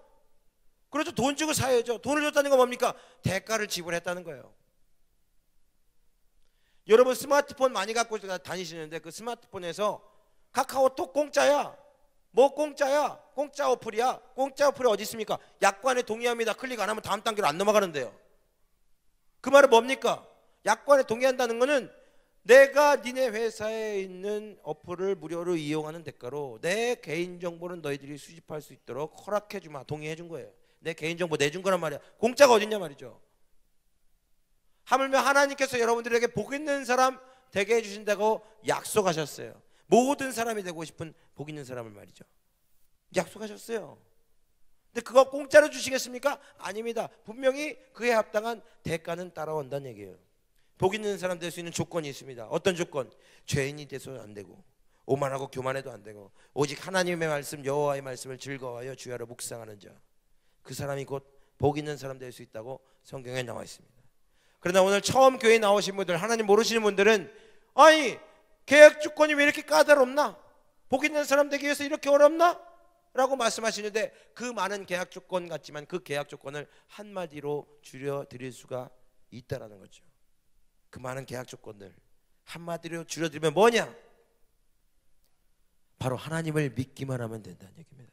그렇죠. 돈 주고 사야죠. 돈을 줬다는 건 뭡니까? 대가를 지불했다는 거예요. 여러분 스마트폰 많이 갖고 다니시는데 그 스마트폰에서 카카오톡 공짜야. 뭐 공짜야? 공짜 어플이야. 공짜 어플이 어디 있습니까? 약관에 동의합니다. 클릭 안 하면 다음 단계로 안 넘어가는데요. 그 말은 뭡니까? 약관에 동의한다는 거는 내가 니네 회사에 있는 어플을 무료로 이용하는 대가로 내 개인정보는 너희들이 수집할 수 있도록 허락해주마, 동의해준 거예요. 내 개인정보 내준 거란 말이야. 공짜가 어딨냐 말이죠. 하물며 하나님께서 여러분들에게 복 있는 사람 되게 해주신다고 약속하셨어요. 모든 사람이 되고 싶은 복 있는 사람을 말이죠. 약속하셨어요. 근데 그거 공짜로 주시겠습니까? 아닙니다. 분명히 그에 합당한 대가는 따라온다는 얘기예요. 복 있는 사람 될 수 있는 조건이 있습니다. 어떤 조건? 죄인이 돼서는 안 되고, 오만하고 교만해도 안 되고, 오직 하나님의 말씀, 여호와의 말씀을 즐거워하여 주야로 묵상하는 자, 그 사람이 곧 복 있는 사람 될 수 있다고 성경에 나와 있습니다. 그러나 오늘 처음 교회에 나오신 분들, 하나님 모르시는 분들은 아니 계약 조건이 왜 이렇게 까다롭나? 복 있는 사람 되기 위해서 이렇게 어렵나? 라고 말씀하시는데, 그 많은 계약 조건 같지만 그 계약 조건을 한마디로 줄여드릴 수가 있다라는 거죠. 그 많은 계약 조건들 한마디로 줄여드리면 뭐냐? 바로 하나님을 믿기만 하면 된다는 얘기입니다.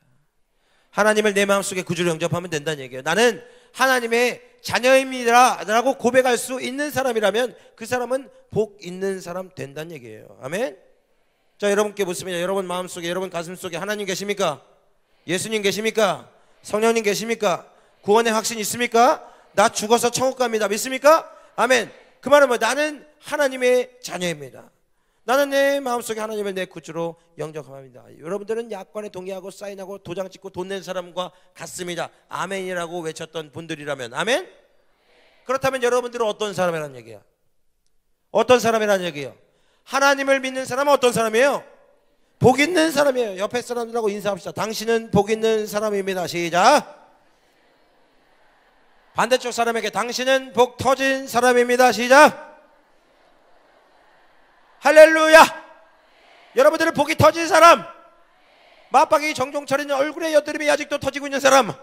하나님을 내 마음속에 구주로 영접하면 된다는 얘기예요. 나는 하나님의 자녀입니다 라고 고백할 수 있는 사람이라면 그 사람은 복 있는 사람 된다는 얘기예요. 아멘. 자, 여러분께 묻습니다. 여러분 마음속에, 여러분 가슴속에 하나님 계십니까? 예수님 계십니까? 성령님 계십니까? 구원의 확신 있습니까? 나 죽어서 천국 갑니다 믿습니까? 아멘. 그 말은 뭐? 나는 하나님의 자녀입니다. 나는 내 마음속에 하나님을 내 구주로 영접합니다. 여러분들은 약관에 동의하고 사인하고 도장 찍고 돈 낸 사람과 같습니다. 아멘이라고 외쳤던 분들이라면, 아멘? 그렇다면 여러분들은 어떤 사람이라는 얘기야? 어떤 사람이라는 얘기예요? 하나님을 믿는 사람은 어떤 사람이에요? 복 있는 사람이에요. 옆에 사람들하고 인사합시다. 당신은 복 있는 사람입니다. 시작. 반대쪽 사람에게 당신은 복 터진 사람입니다. 시작. 할렐루야. 여러분들은 복이 터진 사람, 맞박이 정종철이는 얼굴에 여드름이 아직도 터지고 있는 사람,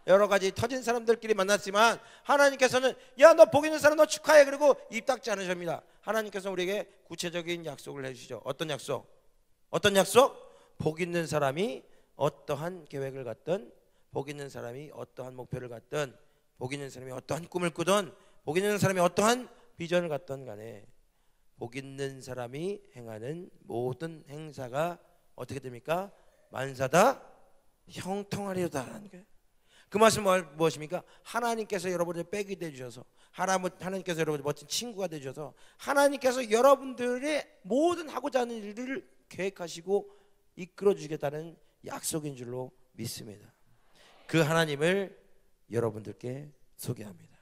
여러 가지 터진 사람들끼리 만났지만 하나님께서는 야, 너 복 있는 사람 너 축하해, 그리고 입 닫지 않으십니다. 하나님께서 우리에게 구체적인 약속을 해주시죠. 어떤 약속? 어떤 약속? 복 있는 사람이 어떠한 계획을 갖든, 복 있는 사람이 어떠한 목표를 갖든, 복 있는 사람이 어떠한 꿈을 꾸든, 복 있는 사람이 어떠한 비전을 갖든 간에 복 있는 사람이 행하는 모든 행사가 어떻게 됩니까? 만사다 형통하리로다라는 거예요. 그 말씀은 무엇입니까? 하나님께서 여러분의 백이 되주셔서, 하나님께서 여러분의 멋진 친구가 되주셔서, 하나님께서 여러분들의 모든 하고자 하는 일을 계획하시고 이끌어 주시겠다는 약속인 줄로 믿습니다. 그 하나님을 여러분들께 소개합니다.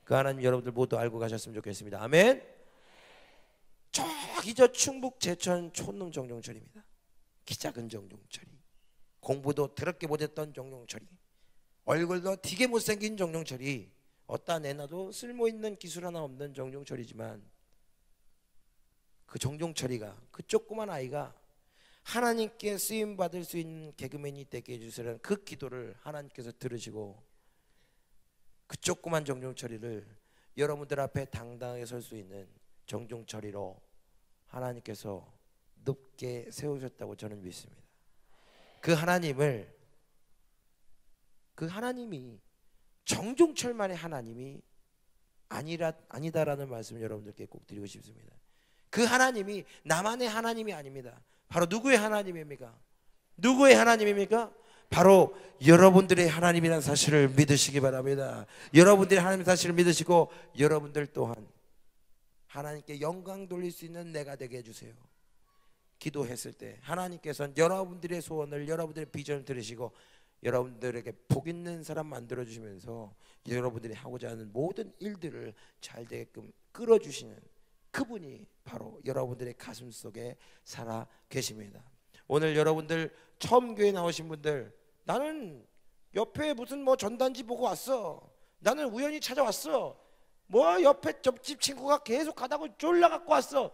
그 하나님 여러분들 모두 알고 가셨으면 좋겠습니다. 아멘. 저기 저 충북 제천 촌놈 정종철입니다. 키 작은 정종철이, 공부도 더럽게 못했던 정종철이, 얼굴도 되게 못생긴 정종철이, 어디다 내놔도 쓸모있는 기술 하나 없는 정종철이지만, 그 정종철이가, 그 조그만 아이가 하나님께 쓰임받을 수 있는 개그맨이 되게 해주시라는 그 기도를 하나님께서 들으시고, 그 조그만 정종철이를 여러분들 앞에 당당하게 설 수 있는 정종철이로 하나님께서 높게 세우셨다고 저는 믿습니다. 그 하나님이 정종철만의 하나님이 아니다라는 말씀을 여러분들께 꼭 드리고 싶습니다. 그 하나님이 나만의 하나님이 아닙니다. 바로 누구의 하나님입니까? 누구의 하나님입니까? 바로 여러분들의 하나님이라는 사실을 믿으시기 바랍니다. 여러분들의 하나님 사실을 믿으시고, 여러분들 또한 하나님께 영광 돌릴 수 있는 내가 되게 해주세요. 기도했을 때 하나님께서는 여러분들의 소원을, 여러분들의 비전을 들으시고 여러분들에게 복 있는 사람 만들어 주시면서 여러분들이 하고자 하는 모든 일들을 잘 되게끔 끌어주시는 그분이 바로 여러분들의 가슴 속에 살아 계십니다. 오늘 여러분들 처음 교회 나오신 분들, 나는 옆에 무슨 뭐 전단지 보고 왔어, 나는 우연히 찾아왔어, 뭐 옆에 옆집 친구가 계속 가다가 쫄라갖고 왔어,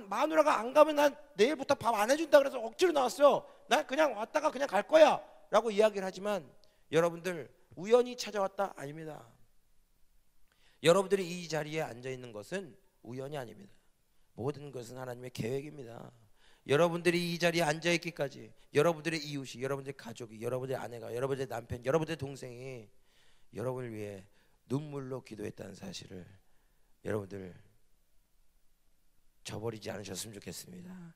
마누라가 안 가면 난 내일부터 밥 안 해준다 그래서 억지로 나왔어, 난 그냥 왔다가 그냥 갈 거야 라고 이야기를 하지만, 여러분들 우연히 찾아왔다? 아닙니다. 여러분들이 이 자리에 앉아있는 것은 우연이 아닙니다. 모든 것은 하나님의 계획입니다. 여러분들이 이 자리에 앉아있기까지 여러분들의 이웃이, 여러분들의 가족이, 여러분들의 아내가, 여러분들의 남편, 여러분들의 동생이 여러분을 위해 눈물로 기도했다는 사실을 여러분들 저버리지 않으셨으면 좋겠습니다.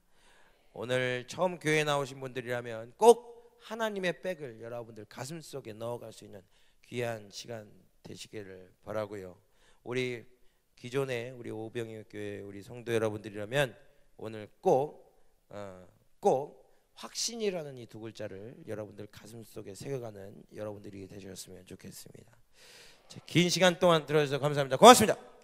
오늘 처음 교회 나오신 분들이라면 꼭 하나님의 백을 여러분들 가슴 속에 넣어갈 수 있는 귀한 시간 되시기를 바라고요. 우리 기존에 우리 오병이어 교회 우리 성도 여러분들이라면 오늘 꼭 확신이라는 이 두 글자를 여러분들 가슴 속에 새겨가는 여러분들이 되셨으면 좋겠습니다. 긴 시간 동안 들어주셔서 감사합니다. 고맙습니다.